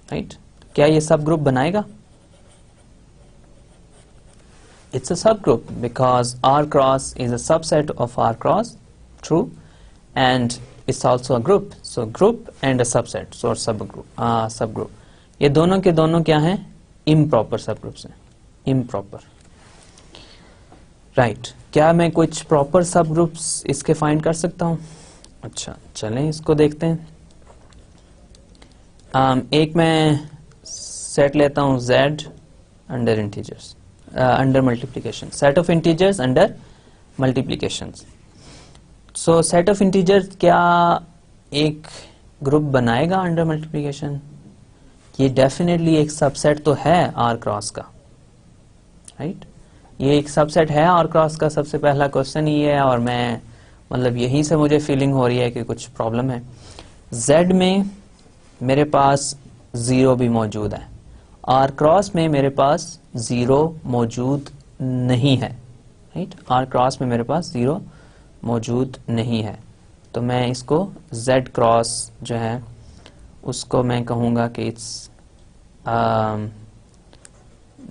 right? क्या ये सब ग्रुप बनाएगा? It's a subgroup because R cross is a subset of R cross, true, and it's also a group. So group and a subset, so subgroup. ये दोनों के दोनों क्या हैं? Improper subgroups हैं. Improper. Right. क्या मैं कुछ proper subgroups इसके find कर सकता हूँ? अच्छा, चलें इसको देखते हैं. एक मैं सेट लेता हूँ Z under integers. Under multiplication, set of integers under multiplications. So set of integers क्या एक ग्रुप बनाएगा अंडर मल्टीप्लिकेशन? ये डेफिनेटली एक सबसेट तो है आर क्रॉस का, राइट? ये एक सबसेट है आर क्रॉस का. सबसे पहला क्वेश्चन ये है, और मैं मतलब यहीं से मुझे फीलिंग हो रही है कि कुछ प्रॉब्लम है. Z में मेरे पास 0 भी मौजूद है, आर क्रॉस में मेरे पास 0 मौजूद नहीं है, राइट? आर क्रॉस में मेरे पास 0 मौजूद नहीं है, तो मैं इसको Z क्रॉस जो है उसको मैं कहूँगा कि it's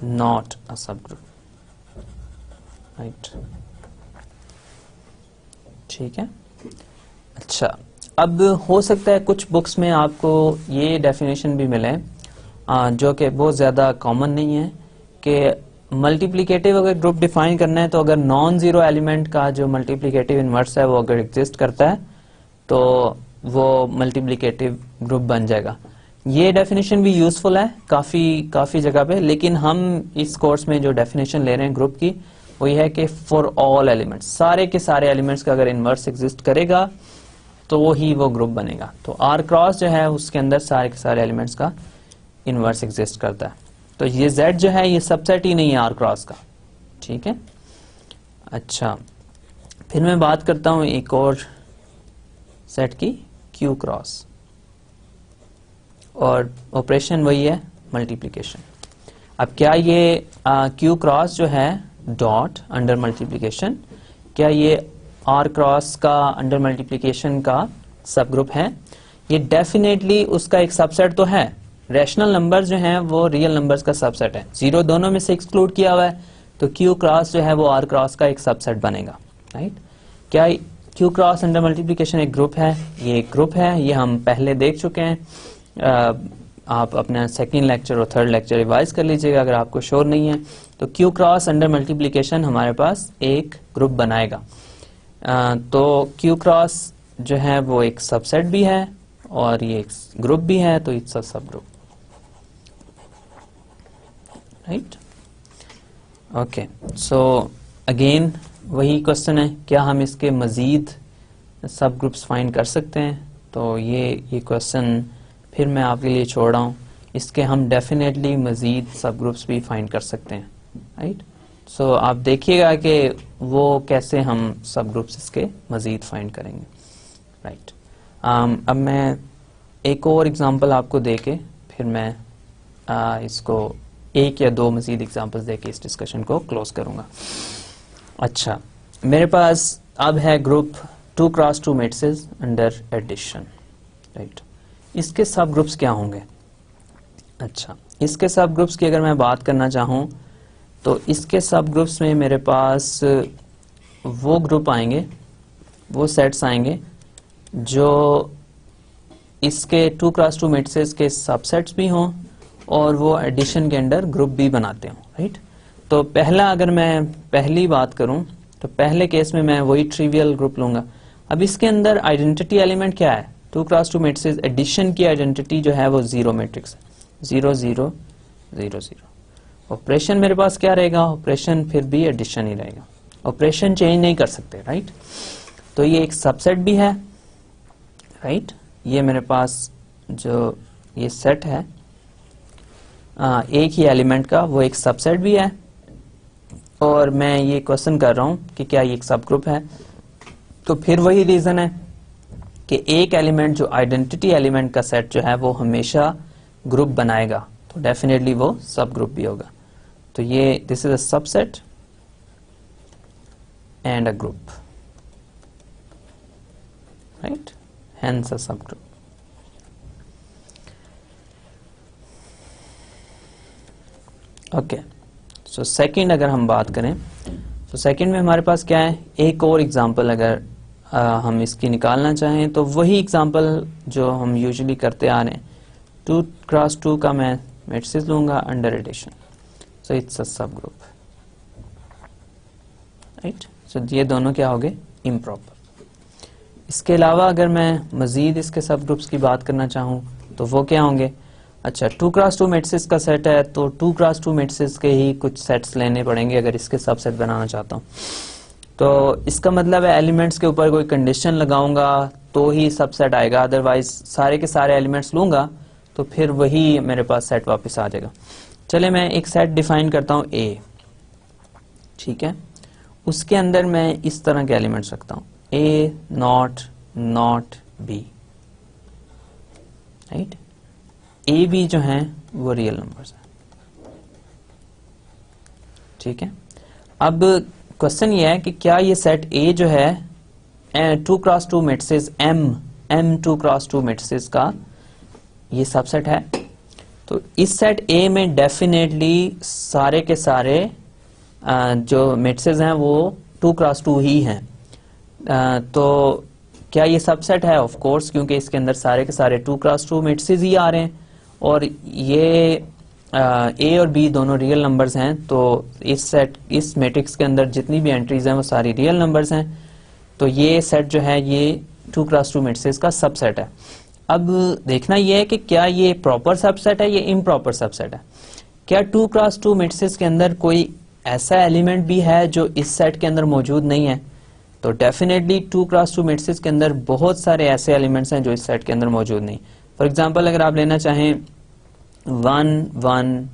not a subgroup, right? ठीक है. अच्छा, अब हो सकता है कुछ बुक्स में आपको ये डेफिनेशन भी मिले जो कि बहुत ज़्यादा कॉमन नहीं है कि मल्टीप्लिकेटिव अगर ग्रुप डिफाइन करना है तो अगर नॉन ज़ीरो एलिमेंट का जो मल्टीप्लिकेटिव इन्वर्स है वो अगर एग्जिस्ट करता है तो वो मल्टीप्लिकेटिव ग्रुप बन जाएगा. ये डेफिनेशन भी यूजफुल है काफी जगह पे, लेकिन हम इस कोर्स में जो डेफिनेशन ले रहे हैं ग्रुप की वो ये है कि फॉर ऑल एलिमेंट्स, सारे के सारे एलिमेंट्स का अगर इनवर्स एग्जिस्ट करेगा तो ही वो ग्रुप बनेगा। तो आर क्रॉस जो है उसके अंदर सारे के सारे एलिमेंट्स का इनवर्स एग्जिस्ट करता है। तो ये Z जो है ये सबसेट ही नहीं है आर क्रॉस का, ठीक है। अच्छा, फिर मैं बात करता हूं एक और सेट की, Q क्रॉस, और ऑपरेशन वही है मल्टीप्लिकेशन। अब क्या ये Q क्रॉस जो है डॉट अंडर मल्टीप्लिकेशन, क्या ये R क्रॉस का अंडर मल्टीप्लिकेशन का सब ग्रुप है? ये डेफिनेटली उसका एक सबसेट तो है। रैशनल नंबर जो हैं वो रियल नंबर्स का सबसेट है, जीरो दोनों में से एक्सक्लूड किया हुआ है, तो Q क्रॉस जो है वो R क्रॉस का एक सबसेट बनेगा, राइट। क्या Q क्रॉस अंडर मल्टीप्लिकेशन एक ग्रुप है? ये एक ग्रुप है, ये हम पहले देख चुके हैं। आप अपना सेकंड लेक्चर और थर्ड लेक्चर रिवाइज कर लीजिएगा अगर आपको श्योर नहीं है। तो Q क्रॉस अंडर मल्टीप्लिकेशन हमारे पास एक ग्रुप बनाएगा। तो Q क्रॉस जो है वो एक सबसेट भी है और ये एक ग्रुप भी है, तो it's a subgroup, right. Okay, so again वही क्वेश्चन है, क्या हम इसके मजीद सब ग्रुप्स फाइंड कर सकते हैं? तो ये क्वेश्चन फिर मैं आपके लिए छोड़ रहा हूँ। इसके हम डेफिनेटली मजीद सब ग्रुप्स भी फाइंड कर सकते हैं, राइट। सो आप देखिएगा कि वो कैसे हम सब ग्रुप्स इसके मजीद फाइंड करेंगे, राइट। अब मैं एक और एग्जांपल आपको देके फिर मैं इसको एक या दो मजीद एग्जांपल्स देके इस डिस्कशन को क्लोज करूंगा। अच्छा, मेरे पास अब है group 2 cross 2 matrices under addition, right. इसके सब ग्रुप्स क्या होंगे? अच्छा, इसके सब ग्रुप्स की अगर मैं बात करना चाहूँ तो इसके सब ग्रुप्स में मेरे पास वो ग्रुप आएंगे, वो सेट्स आएंगे जो इसके 2 क्रॉस 2 मैट्रिसेस के सबसेट्स भी हों और वो एडिशन के अंडर ग्रुप भी बनाते हों, राइट। तो पहला, अगर मैं पहली बात करूं तो पहले केस में मैं वही ट्रिवियल ग्रुप लूंगा। अब इसके अंदर आइडेंटिटी एलिमेंट क्या है? 2 क्रॉस 2 मैट्रिसेस एडिशन की आइडेंटिटी जो है वो 0 मैट्रिक्स है, 0 0 0 0। ऑपरेशन मेरे पास क्या रहेगा? ऑपरेशन फिर भी एडिशन ही रहेगा, ऑपरेशन चेंज नहीं कर सकते, राइट। तो ये एक सबसेट भी है, राइट। ये मेरे पास जो ये सेट है एक ही एलिमेंट का, वो एक सबसेट भी है, और मैं ये क्वेश्चन कर रहा हूं कि क्या ये एक सब ग्रुप है। तो फिर वही रीजन है कि एक एलिमेंट जो आइडेंटिटी एलिमेंट का सेट जो है वो हमेशा ग्रुप बनाएगा, तो डेफिनेटली वो सब ग्रुप भी होगा। तो ये this is a subset and a group, right, hence अ सब ग्रुप। ओके, सो सेकंड अगर हम बात करें तो सेकंड में हमारे पास क्या है? एक और एग्जांपल अगर हम इसकी निकालना चाहें तो वही एग्जांपल जो हम यूजुअली करते आ रहे हैं, 2 क्रॉस 2 का मैं मैट्रिसेस लूंगा under addition, so it's a subgroup, right. So ये दोनों क्या हो गए? इम्प्रॉपर। इसके अलावा अगर मैं मजीद इसके सब ग्रुप्स की बात करना चाहूँ तो वो क्या होंगे? अच्छा, 2 क्रॉस 2 मैट्रिसेस का सेट है तो 2 क्रॉस 2 मैट्रिसेस के ही कुछ सेट्स लेने पड़ेंगे अगर इसके सबसेट बनाना चाहता हूँ। तो इसका मतलब है एलिमेंट्स के ऊपर कोई कंडीशन लगाऊंगा तो ही सबसेट आएगा, अदरवाइज सारे के सारे एलिमेंट्स लूंगा तो फिर वही मेरे पास सेट वापस आ जाएगा। चले मैं एक सेट डिफाइन करता हूँ A, ठीक है। उसके अंदर मैं इस तरह के एलिमेंट्स रखता हूँ A not not B, right. A B जो हैं वो रियल नंबर्स हैं, ठीक है। अब क्वेश्चन ये है कि क्या ये सेट A जो है 2 cross 2 matrices M 2 cross 2 matrices का ये सबसेट है? तो इस सेट A में डेफिनेटली सारे के सारे जो मैट्रिसेस हैं वो 2 क्रॉस 2 ही हैं। तो क्या ये सबसेट है? ऑफ कोर्स, क्योंकि इसके अंदर सारे के सारे 2 क्रॉस 2 मैट्रिसेस ही आ रहे हैं और ये A और B दोनों रियल नंबर्स हैं। तो इस मैट्रिक्स के अंदर जितनी भी एंट्रीज हैं वो सारी रियल नंबर्स हैं। तो ये सेट जो है ये 2 क्रॉस 2 मैट्रिसेस का सबसेट है। अब देखना यह है कि क्या ये प्रॉपर सबसेट है या इम्प्रॉपर सबसेट है। क्या 2x2 मैट्रिसेस के अंदर कोई ऐसा एलिमेंट भी है जो इस सेट के अंदर मौजूद नहीं है? तो डेफिनेटली 2x2 मैट्रिसेस के अंदर बहुत सारे ऐसे एलिमेंट्स हैं जो इस सेट के अंदर मौजूद नहीं। फॉर एग्जांपल अगर आप लेना चाहें 1 1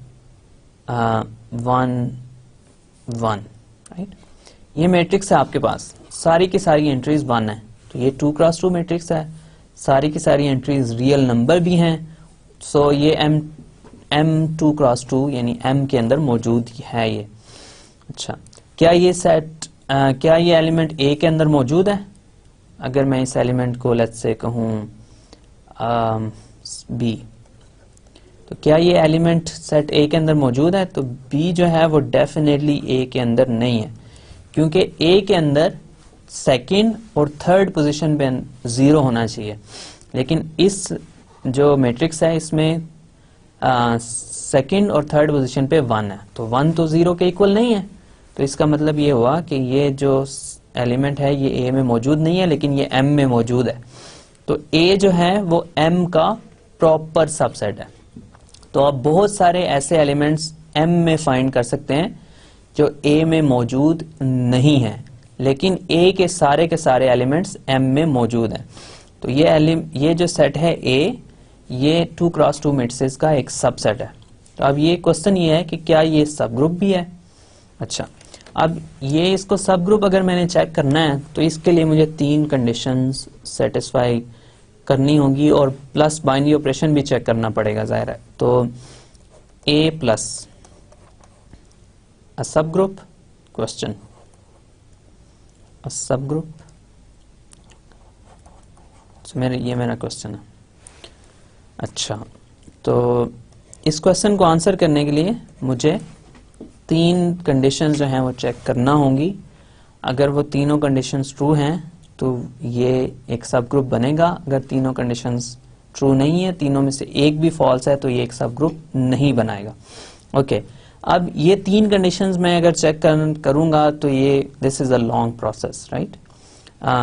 1 1, राइट, ये मैट्रिक्स है आपके पास, सारी की सारी एंट्रीज 1 है, तो ये 2x2 मैट्रिक्स है, सारी की सारी एंट्रीज रियल नंबर भी हैं, सो ये m 2x2 यानी m के अंदर मौजूद है ये। अच्छा, क्या ये सेट क्या ये एलिमेंट A के अंदर मौजूद है? अगर मैं इस एलिमेंट को लेट्स से कहूँ B, तो क्या ये एलिमेंट सेट A के अंदर मौजूद है? तो B जो है वो डेफिनेटली A के अंदर नहीं है, क्योंकि A के अंदर सेकंड और थर्ड पोजीशन पे 0 होना चाहिए, लेकिन इस जो मैट्रिक्स है इसमें सेकंड और थर्ड पोजीशन पे 1 है, तो 1 तो 0 के इक्वल नहीं है। तो इसका मतलब ये हुआ कि ये जो एलिमेंट है ये A में मौजूद नहीं है, लेकिन ये M में मौजूद है। तो A जो है वो M का प्रॉपर सबसेट है। तो आप बहुत सारे ऐसे एलिमेंट्स M में फाइंड कर सकते हैं जो A में मौजूद नहीं है, लेकिन A के सारे एलिमेंट्स M में मौजूद हैं। तो ये जो सेट है A, ये 2x2 मैट्रिसेस का एक सबसेट है। तो अब ये क्वेश्चन ये है कि क्या ये सब ग्रुप भी है? अच्छा, अब ये इसको सब ग्रुप अगर मैंने चेक करना है तो इसके लिए मुझे 3 कंडीशंस सेटिस्फाई करनी होगी और प्लस बाइनरी ऑपरेशन भी चेक करना पड़ेगा, जाहिर है। तो A प्लस अ सब ग्रुप, क्वेश्चन अ सब ग्रुप, ये मेरा क्वेश्चन है। अच्छा, तो इस क्वेश्चन को आंसर करने के लिए मुझे 3 कंडीशंस जो हैं वो चेक करना होंगी। अगर वो तीनों कंडीशंस ट्रू हैं तो ये एक सब ग्रुप बनेगा, अगर तीनों कंडीशंस ट्रू नहीं है, तीनों में से एक भी फॉल्स है, तो ये एक सब ग्रुप नहीं बनाएगा। ओके, अब ये 3 कंडीशंस मैं अगर चेक करूंगा तो ये this is a long process, right.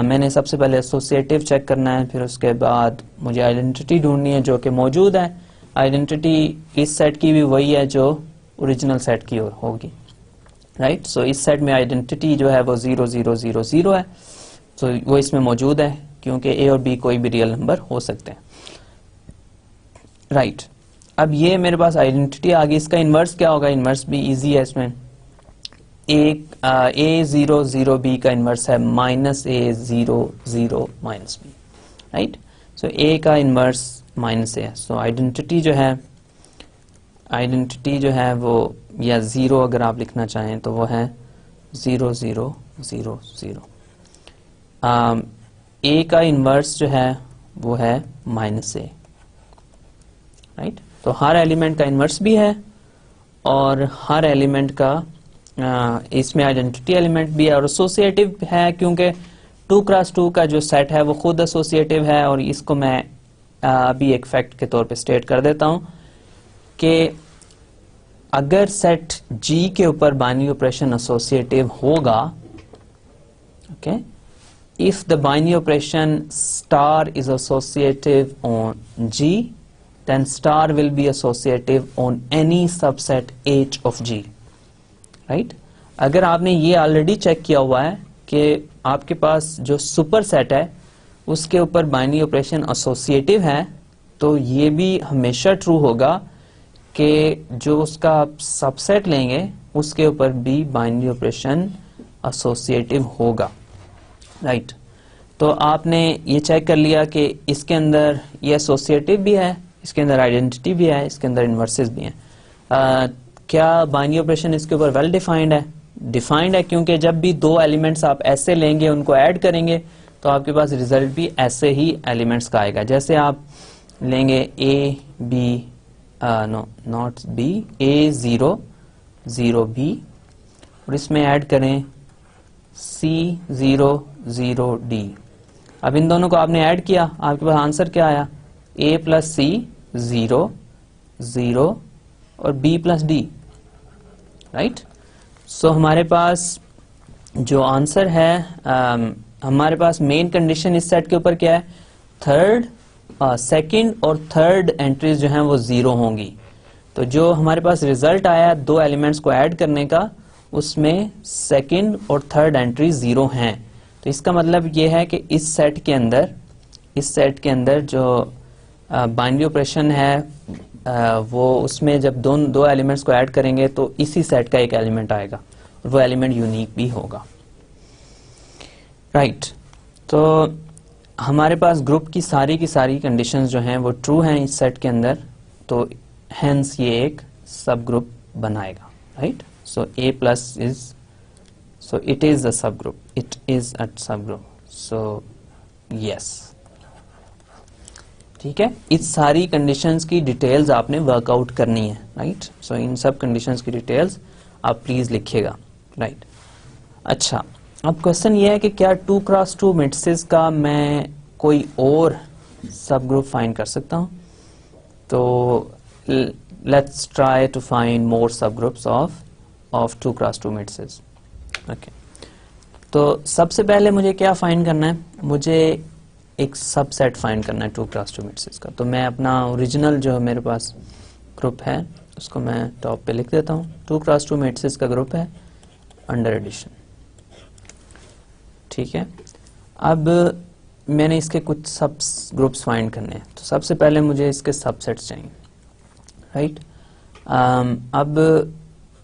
मैंने सबसे पहले एसोसिएटिव चेक करना है, फिर उसके बाद मुझे आइडेंटिटी ढूंढनी है जो कि मौजूद है। आइडेंटिटी इस सेट की भी वही है जो ओरिजिनल सेट की होगी, राइट। सो इस सेट में आइडेंटिटी जो है वो 0 0 0 0 है, तो वो इसमें मौजूद है क्योंकि A और B कोई भी रियल नंबर हो सकते हैं, राइट। अब ये मेरे पास आइडेंटिटी आ गई, इसका इन्वर्स क्या होगा? इन्वर्स भी इजी है, इसमें A 0 0 B का इन्वर्स है -A 0 0 -B, right. So A का इन्वर्स -A है। सो आइडेंटिटी जो है वो, या 0 अगर आप लिखना चाहें तो वो है 0 0 0 0। A का इन्वर्स जो है वो है -A, राइट। तो हर एलिमेंट का इन्वर्स भी है और हर एलिमेंट का इसमें आइडेंटिटी एलिमेंट भी है और एसोसिएटिव है, क्योंकि 2x2 का जो सेट है वो खुद एसोसिएटिव है। और इसको मैं अभी एक फैक्ट के तौर पे स्टेट कर देता हूं कि अगर सेट G के ऊपर बाइनरी ऑपरेशन एसोसिएटिव होगा, okay, if the binary operation star is associative on G, then star will be associative on any subset H of G, right? अगर आपने ये ऑलरेडी चेक किया हुआ है कि आपके पास जो सुपर सेट है उसके ऊपर बाइनरी ऑपरेशन एसोसिएटिव है, तो ये भी हमेशा ट्रू होगा कि जो उसका आप सबसेट लेंगे उसके ऊपर भी बाइनरी ऑपरेशन एसोसिएटिव होगा, राइट। तो आपने ये चेक कर लिया कि इसके अंदर ये एसोसिएटिव भी है, इसके अंदर आइडेंटिटी भी है, इसके अंदर इन्वर्सेस भी हैं। क्या बाइनरी ऑपरेशन इसके ऊपर वेल डिफाइंड है? डिफाइंड है, क्योंकि जब भी 2 एलिमेंट्स आप ऐसे लेंगे, उनको ऐड करेंगे, तो आपके पास रिजल्ट भी ऐसे ही एलिमेंट्स का आएगा। जैसे आप लेंगे A 0 0 B और इसमें ऐड करें C 0 0 D। अब इन दोनों को आपने ऐड किया, आपके पास आंसर क्या आया? A प्लस C 0 0 और B प्लस D, राइट। सो हमारे पास जो आंसर है, हमारे पास मेन कंडीशन इस सेट के ऊपर क्या है? थर्ड सेकंड और थर्ड एंट्रीज जो हैं वो 0 होंगी। तो जो हमारे पास रिजल्ट आया दो एलिमेंट्स को ऐड करने का, उसमें सेकंड और थर्ड एंट्री 0 हैं। तो इसका मतलब ये है कि इस सेट के अंदर जो बाइनरी ऑपरेशन है वो उसमें जब दो एलिमेंट्स को ऐड करेंगे तो इसी सेट का एक एलिमेंट आएगा और वो एलिमेंट यूनिक भी होगा। राइट तो हमारे पास ग्रुप की सारी कंडीशंस जो हैं वो ट्रू हैं इस सेट के अंदर, तो हेंस ये एक सब ग्रुप बनाएगा। Right so A plus is, so it is a सब ग्रुप, इट इज अ सब ग्रुप, सो यस। ठीक है, इस सारी कंडीशंस की डिटेल्स आपने वर्कआउट करनी है। राइट सो इन सब कंडीशंस की डिटेल्स आप प्लीज लिखिएगा। राइट अच्छा, अब क्वेश्चन ये है कि क्या 2x2 मैट्रिसेस का मैं कोई और सब ग्रुप फाइंड कर सकता हूं? तो let's try to find more subgroups of 2x2 matrices. Okay, तो सबसे पहले मुझे क्या फाइंड करना है? मुझे एक सबसेट फाइंड करना है 2x2 मैट्रिसेस का। तो मैं अपना ओरिजिनल जो मेरे पास ग्रुप है उसको मैं टॉप पे लिख देता हूँ। 2x2 मैट्रिसेस का ग्रुप है अंडर एडिशन। ठीक है, अब मैंने इसके कुछ सब ग्रुप्स फाइंड करने हैं। तो सबसे पहले मुझे इसके सबसेट्स चाहिए। राइट अब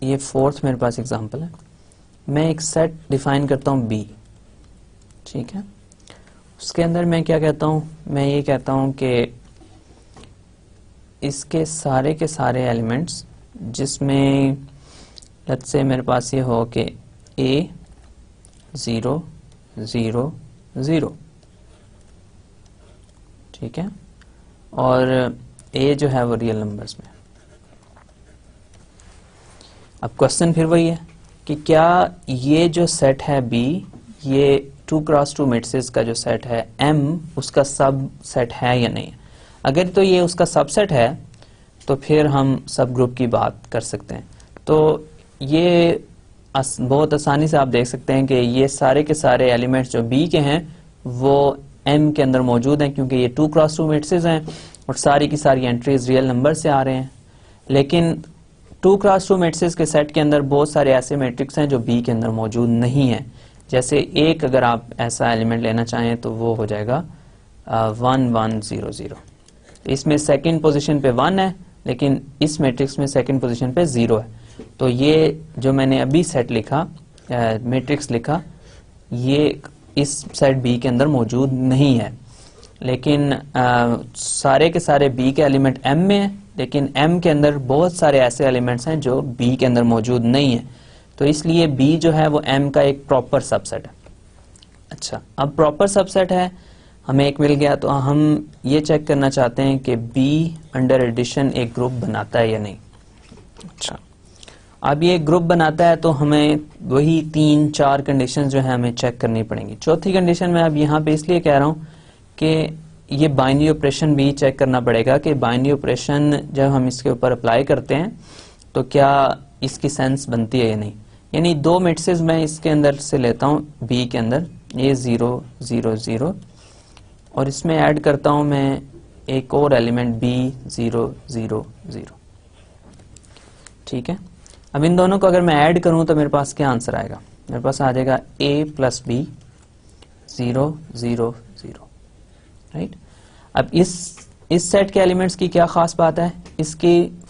ये फोर्थ मेरे पास एग्जांपल है। मैं एक सेट डिफाइन करता हूँ बी। ठीक है, उसके अंदर मैं क्या कहता हूँ? मैं ये कहता हूँ कि इसके सारे के सारे एलिमेंट्स जिसमें लेट्स से मेरे पास ये हो कि a 0 0 0, ठीक है, और a जो है वो रियल नंबर्स में। अब क्वेश्चन फिर वही है कि क्या ये जो सेट है b, ये 2x2 मैट्रिसेस का जो सेट है m, उसका सब सेट है या नहीं? अगर तो ये उसका सबसेट है तो फिर हम सब ग्रुप की बात कर सकते हैं। तो ये बहुत आसानी से आप देख सकते हैं कि ये सारे के सारे एलिमेंट्स जो b के हैं वो m के अंदर मौजूद हैं, क्योंकि ये 2x2 मैट्रिसेस हैं और सारी की सारी एंट्रीज रियल नंबर से आ रहे हैं। लेकिन 2x2 मैट्रिसेस के सेट के अंदर बहुत सारे ऐसे मैट्रिक्स हैं जो b के अंदर मौजूद नहीं है। जैसे एक अगर आप ऐसा एलिमेंट लेना चाहें तो वो हो जाएगा 1 1 0 0। इसमें सेकंड पोजीशन पे 1 है, लेकिन इस मैट्रिक्स में सेकंड पोजीशन पे 0 है। तो ये जो मैंने अभी सेट लिखा, मैट्रिक्स लिखा, ये इस सेट बी के अंदर मौजूद नहीं है। लेकिन सारे के सारे बी के एलिमेंट एम में है, लेकिन एम के अंदर बहुत सारे ऐसे एलिमेंट्स हैं जो बी के अंदर मौजूद नहीं है। तो इसलिए बी जो है वो एम का एक प्रॉपर सबसेट है। अच्छा, अब प्रॉपर सबसेट है, हमें एक मिल गया, तो हम ये चेक करना चाहते हैं कि बी अंडर एडिशन एक ग्रुप बनाता है या नहीं। अच्छा, अब ये ग्रुप बनाता है तो हमें वही 3-4 कंडीशन जो है हमें चेक करनी पड़ेंगी। चौथी कंडीशन में अब यहाँ पे इसलिए कह रहा हूँ कि ये बाइनरी ऑपरेशन भी चेक करना पड़ेगा कि बाइनरी ऑपरेशन जब हम इसके ऊपर अप्लाई करते हैं तो क्या इसकी सेंस बनती है या नहीं। यानी दो मैट्रिसेस मैं इसके अंदर से लेता हूँ बी के अंदर, ये 0 0 0, और इसमें ऐड करता हूँ मैं एक और एलिमेंट b 0 0 0। ठीक है, अब इन दोनों को अगर मैं ऐड करूं तो मेरे पास क्या आंसर आएगा? मेरे पास आ जाएगा a प्लस b 0 0 0। राइट, अब इस सेट के एलिमेंट्स की क्या खास बात है? इसकी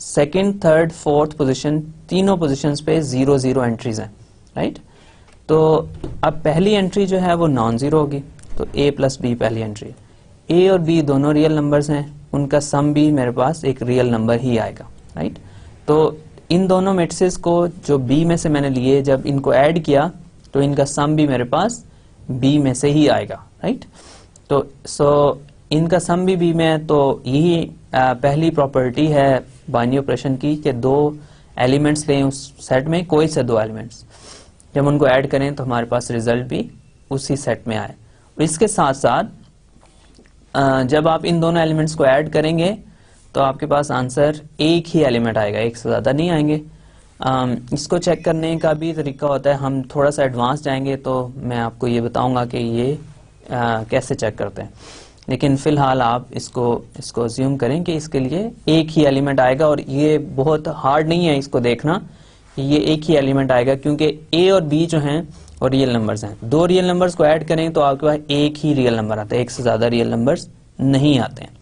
सेकंड, थर्ड, फोर्थ पोजीशन, तीनों पोजीशंस पे 0 0 एंट्रीज हैं। राइट, तो अब पहली एंट्री जो है वो नॉन जीरो होगी, तो a प्लस बी पहली एंट्री। a और b दोनों रियल नंबर्स हैं, उनका सम भी मेरे पास एक रियल नंबर ही आएगा। राइट, तो इन दोनों मैट्रिसेस को जो b में से मैंने लिए, जब इनको ऐड किया तो इनका सम भी मेरे पास b में से ही आएगा। राइट, तो इनका सम भी b में है, तो यही पहली प्रॉपर्टी है बाइनरी ऑपरेशन की कि दो एलिमेंट्स लें उस सेट में, कोई से दो एलिमेंट्स, जब उनको ऐड करें तो हमारे पास रिजल्ट भी उसी सेट में आए। और इसके साथ साथ जब आप इन दोनों एलिमेंट्स को ऐड करेंगे तो आपके पास आंसर एक ही एलिमेंट आएगा, एक से ज़्यादा नहीं आएंगे। इसको चेक करने का भी तरीका होता है, हम थोड़ा सा एडवांस जाएंगे तो मैं आपको ये बताऊंगा कि ये कैसे चेक करते हैं। लेकिन फिलहाल आप इसको अज्यूम करें कि इसके लिए एक ही एलिमेंट आएगा, और ये बहुत हार्ड नहीं है इसको देखना कि ये एक ही एलिमेंट आएगा, क्योंकि ए और बी जो हैं वो रियल नंबर्स हैं। दो रियल नंबर्स को ऐड करें तो आपके पास एक ही रियल नंबर आता है, एक से ज्यादा रियल नंबर्स नहीं आते हैं।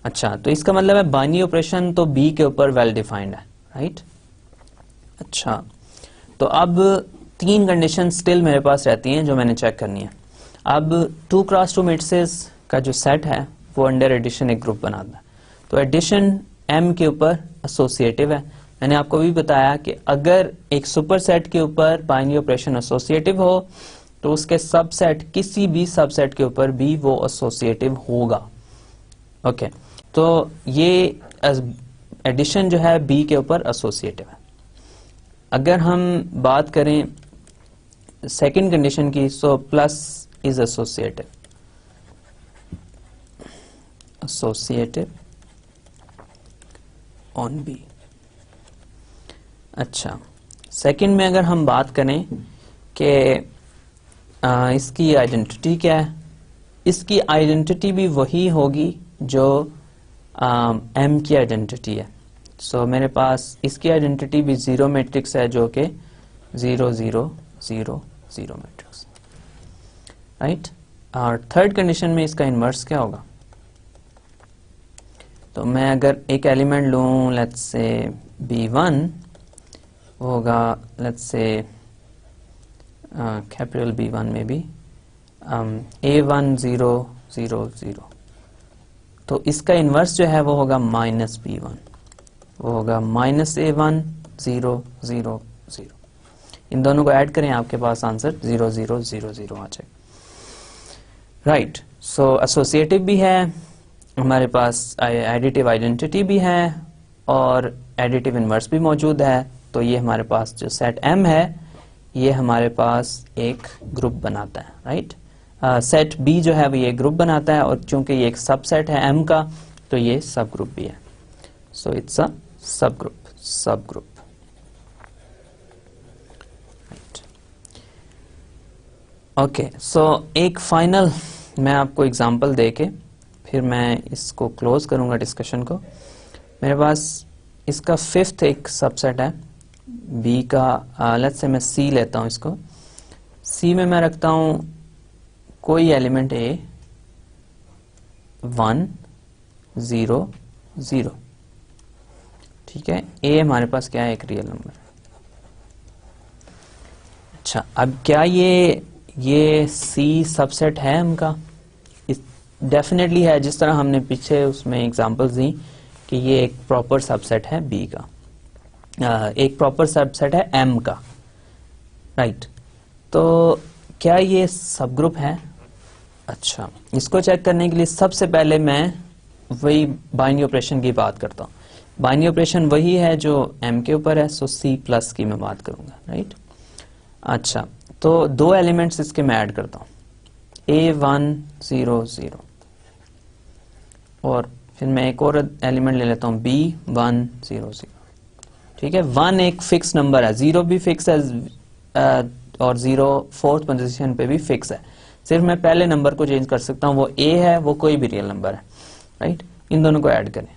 अच्छा, तो इसका मतलब है बाइनरी ऑपरेशन तो बी के ऊपर वेल डिफाइंड है, राइट। अच्छा, तो अब 3 कंडीशन स्टिल मेरे पास रहती हैं जो मैंने चेक करनी है। अब 2x2 मैट्रिसेस का जो सेट है वो अंडर एडिशन एक ग्रुप बनाता है। तो एडिशन एम के ऊपर एसोसिएटिव है। मैंने आपको भी बताया कि अगर एक सुपर सेट के ऊपर बाइनरी ऑपरेशन एसोसिएटिव हो तो उसके सबसेट, किसी भी सबसेट के ऊपर भी वो एसोसिएटिव होगा। ओके, तो ये एडिशन जो है बी के ऊपर एसोसिएटिव है। अगर हम बात करें सेकंड कंडीशन की, so plus is associative on B. अच्छा, सेकंड में अगर हम बात करें कि इसकी आइडेंटिटी क्या है, इसकी आइडेंटिटी भी वही होगी जो एम की आइडेंटिटी है। सो मेरे पास इसकी आइडेंटिटी भी 0 मैट्रिक्स है, जो कि 0 0 0 0 मैट्रिक्स, राइट। और थर्ड कंडीशन में इसका इन्वर्स क्या होगा? तो मैं अगर एक एलिमेंट लूं, लेट्स से B1, होगा लेट्स से कैपिटल B1 में भी A1 0 0 0, तो इसका इन्वर्स जो है वो होगा -B1, वो होगा -A1 0 0 0। इन दोनों को ऐड करें, आपके पास आंसर 0 0 0 0 आ जाए, राइट। सो एसोसिएटिव भी है हमारे पास, एडिटिव आइडेंटिटी भी है, और एडिटिव इन्वर्स भी मौजूद है। तो ये हमारे पास जो सेट M है ये हमारे पास एक ग्रुप बनाता है, राइट। सेट B जो है वो ये ग्रुप बनाता है, और चूंकि ये एक सबसेट है M का तो ये सब ग्रुप भी है। सो it's a subgroup, right. Okay, सो एक फाइनल मैं आपको एग्जांपल देके फिर मैं इसको क्लोज करूंगा डिस्कशन को। मेरे पास इसका फिफ्थ एक सबसेट है बी का, लेट्स से मैं सी लेता हूं इसको। सी में मैं रखता हूं कोई एलिमेंट ए 1 0 0, ठीक है। ए हमारे पास क्या है? एक रियल नंबर। अच्छा, अब क्या ये सी सबसेट है एम का? डेफिनेटली है, जिस तरह हमने पीछे उसमें एग्जांपल्स दी कि ये एक प्रॉपर सबसेट है बी का, एक प्रॉपर सबसेट है एम का, राइट। तो क्या ये सब ग्रुप है? अच्छा, इसको चेक करने के लिए सबसे पहले मैं वही बाइनरी ऑपरेशन की बात करता हूँ। बाइनरी ऑपरेशन वही है जो एम के ऊपर है, सो सी प्लस की मैं बात करूंगा, राइट। अच्छा, तो दो एलिमेंट्स इसके मैं ऐड करता हूँ, A1 0 0, और फिर मैं एक और एलिमेंट ले लेता हूँ B1 0 0, ठीक है। 1 एक फिक्स नंबर है, 0 भी फिक्स है, और 0 फोर्थ पोजीशन पे भी फिक्स है। सिर्फ मैं पहले नंबर को चेंज कर सकता हूँ, वो A है, वो कोई भी रियल नंबर है, राइट। इन दोनों को ऐड करें,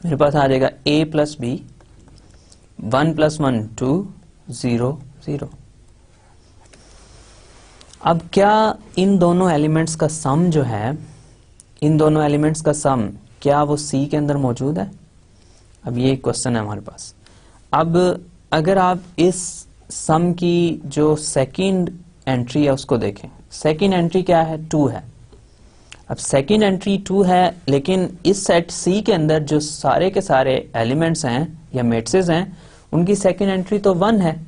मेरे पास आ जाएगा A प्लस B 1 + 1 2 0 0। अब क्या इन दोनों एलिमेंट्स का सम जो है, इन दोनों एलिमेंट्स का सम क्या वो सी के अंदर मौजूद है? अब ये क्वेश्चन है हमारे पास। अब अगर आप इस सम की जो सेकंड एंट्री है उसको देखें, सेकंड एंट्री क्या है? 2 है। अब सेकंड एंट्री 2 है, लेकिन इस सेट सी के अंदर जो सारे के सारे एलिमेंट्स हैं या मैट्रिसेस हैं, उनकी सेकंड एंट्री तो 1 है।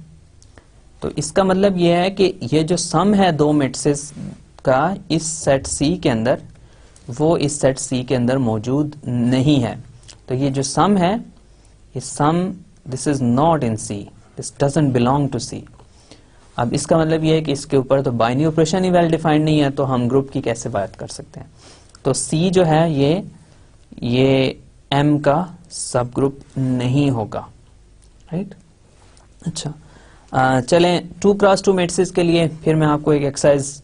तो इसका मतलब यह है कि ये जो सम है दो मैट्रिसेस का इस सेट सी के अंदर, वो इस सेट सी के अंदर मौजूद नहीं है। तो ये जो सम है, ये sum, this is not in C, this doesn't belong to C. अब इसका मतलब ये है कि इसके ऊपर तो बाइनरी ऑपरेशन ही वेल डिफाइंड नहीं है, तो हम ग्रुप की कैसे बात कर सकते हैं? तो सी जो है ये एम का सब ग्रुप नहीं होगा, राइट। अच्छा, चलें 2x2 मैट्रिसेस के लिए फिर मैं आपको एक एक्सरसाइज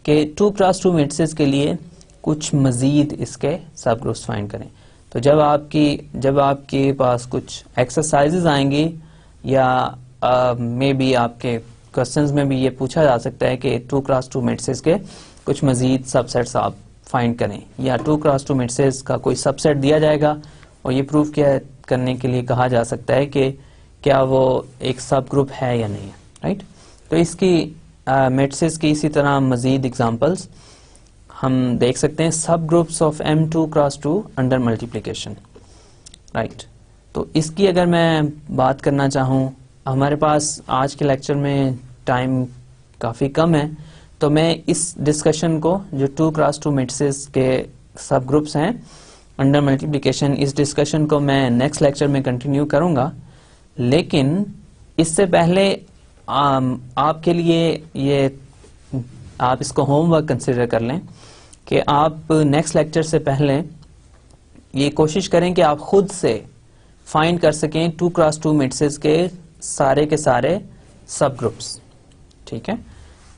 के 2x2 मैट्रिसेस के लिए कुछ मज़ीद इसके सब ग्रुप्स फाइंड करें। तो जब आपके पास कुछ एक्सरसाइजेज आएंगी या मे बी आपके क्वेश्चंस में भी ये पूछा जा सकता है कि 2x2 मैट्रिसेस के कुछ मज़ीद सबसेट्स आप फाइंड करें, या 2x2 मैट्रिसेस का कोई सबसेट दिया जाएगा और ये प्रूव करने के लिए कहा जा सकता है कि क्या वो एक सब ग्रुप है या नहीं है, राइट। तो इसकी मैट्रिसेस की इसी तरह मज़ीद एग्जांपल्स हम देख सकते हैं। सब groups of M2x2 under multiplication, right. तो इसकी अगर मैं बात करना चाहूँ, हमारे पास आज के लेक्चर में टाइम काफ़ी कम है, तो मैं इस डिस्कशन को जो 2x2 मैट्रिसेस के सब ग्रुप्स हैं अंडर मल्टीप्लिकेशन, इस डिस्कशन को मैं नेक्स्ट लेक्चर में कंटिन्यू करूँगा। लेकिन इससे पहले आपके लिए ये आप इसको होमवर्क कंसिडर कर लें कि आप नेक्स्ट लेक्चर से पहले ये कोशिश करें कि आप खुद से फाइंड कर सकें 2x2 मैट्रिसेस के सारे सब ग्रुप्स, ठीक है।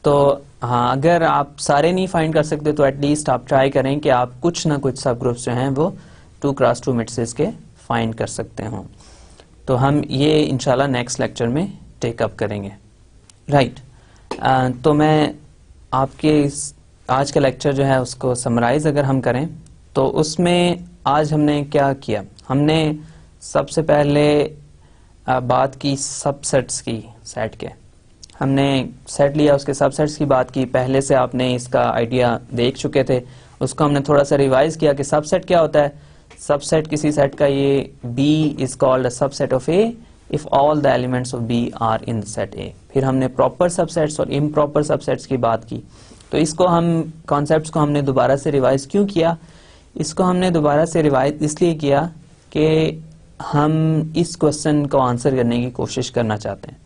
तो हाँ, अगर आप सारे नहीं फाइंड कर सकते तो एटलीस्ट आप ट्राई करें कि आप कुछ ना कुछ सब ग्रुप्स जो हैं वो 2x2 मैट्रिसेस के फाइंड कर सकते हों। तो हम ये इंशाल्लाह नेक्स्ट लेक्चर में टेक अप करेंगे, राइट। तो मैं आपके आज का लेक्चर जो है उसको समराइज अगर हम करें तो उसमें आज हमने क्या किया, हमने सबसे पहले बात की सबसेट्स की, सेट के हमने सेट लिया, उसके सबसेट्स की बात की। पहले से आपने इसका आइडिया देख चुके थे, उसको हमने थोड़ा सा रिवाइज किया कि सबसेट क्या होता है। सबसेट किसी सेट का ये B is called a subset of A if all the elements of B are in set A। फिर हमने प्रॉपर सबसेट्स और इम्प्रॉपर सबसेट्स की बात की। तो इसको हम कॉन्सेप्ट्स को हमने दोबारा से रिवाइज क्यों किया, इसको हमने दोबारा से रिवाइज इसलिए किया कि हम इस क्वेश्चन को आंसर करने की कोशिश करना चाहते हैं।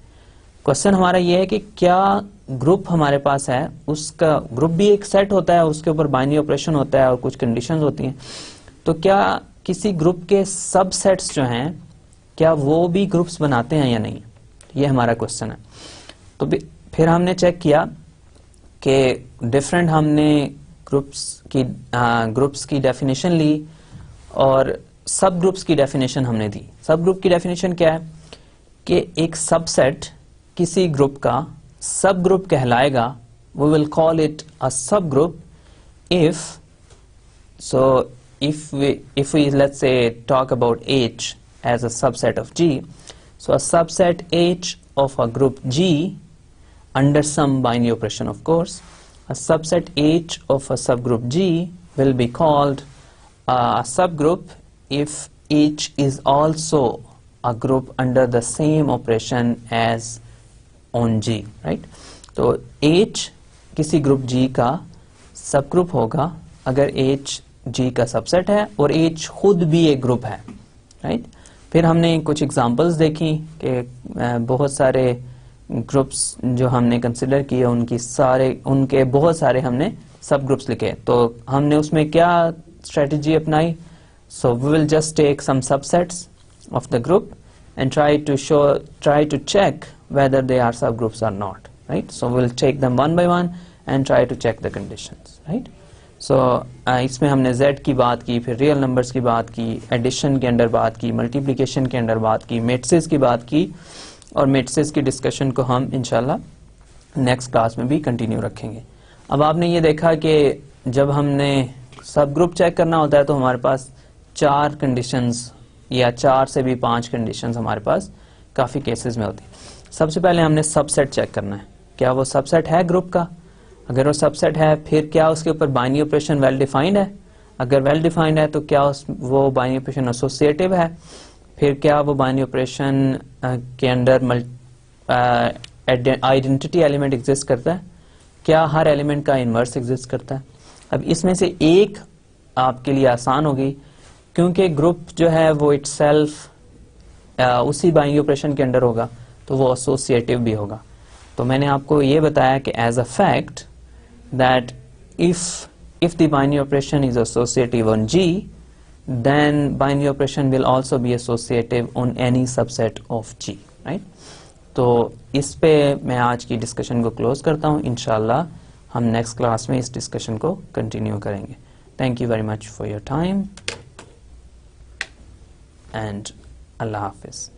क्वेश्चन हमारा ये है कि क्या ग्रुप हमारे पास है, उसका ग्रुप भी एक सेट होता है, उसके ऊपर बाइनरी ऑपरेशन होता है और कुछ कंडीशंस होती हैं। तो क्या किसी ग्रुप के सबसेट्स जो हैं क्या वो भी ग्रुप्स बनाते हैं या नहीं, ये हमारा क्वेश्चन है। तो फिर हमने चेक किया कि डिफरेंट हमने ग्रुप्स की डेफिनेशन ली और सब ग्रुप्स की डेफिनेशन हमने दी। सब ग्रुप की डेफिनेशन क्या है कि एक सबसेट किसी ग्रुप का सब ग्रुप कहलाएगा, we will call it a subgroup if we let's say talk about H as a subset of G, so a subset H of a group G under some binary operation, of course, a subset H of a subgroup G will be called a subgroup if H is also a group under the same operation as on G, right? तो H किसी group G का subgroup होगा अगर H G का subset है और H खुद भी एक ग्रुप है, राइट। फिर हमने कुछ एग्जांपल्स देखी कि बहुत सारे ग्रुप्स जो हमने कंसिडर किए उनके बहुत सारे हमने सब ग्रुप्स लिखे। तो हमने उसमें क्या स्ट्रेटजी अपनाई, so we will just take some subsets of the group and try to check whether they are subgroups or not, right? So we'll take them one by one and try to check the conditions, right? So इसमें हमने Z की बात की, फिर real numbers की बात की, addition के अंदर बात की, मल्टीप्लिकेशन के अंदर बात की, मैट्रिसेस की बात की, और मैट्रिसेस की डिस्कशन को हम इंशाल्लाह नेक्स्ट क्लास में भी कंटिन्यू रखेंगे। अब आपने ये देखा कि जब हमने सब ग्रुप चेक करना होता है तो हमारे पास 4 कंडीशंस या 4 से भी 5 कंडीशंस हमारे पास काफ़ी केसेस में होती है। सबसे पहले हमने सबसेट चेक करना है, क्या वो सबसेट है ग्रुप का। अगर वो सबसेट है फिर क्या उसके ऊपर बाइनरी ऑपरेशन वेल डिफाइंड है, अगर वेल डिफाइंड है तो क्या वो बाइनरी ऑपरेशन एसोसिएटिव है, फिर क्या वो बाइनरी ऑपरेशन के अंदर आइडेंटिटी एलिमेंट एग्जिस्ट करता है, क्या हर एलिमेंट का इन्वर्स एग्जिस्ट करता है। अब इसमें से एक आपके लिए आसान होगी क्योंकि ग्रुप जो है वो इटसेल्फ उसी बाइनरी ऑपरेशन के अंदर होगा तो वो एसोसिएटिव भी होगा। तो मैंने आपको ये बताया कि as a fact that if the binary operation is associative on G, then binary operation will also be associative on any subset of G, right? तो इस पे मैं आज की डिस्कशन को क्लोज करता हूँ। इंशाल्लाह हम नेक्स्ट क्लास में इस डिस्कशन को कंटिन्यू करेंगे। Thank you very much for your time and Allah Hafiz.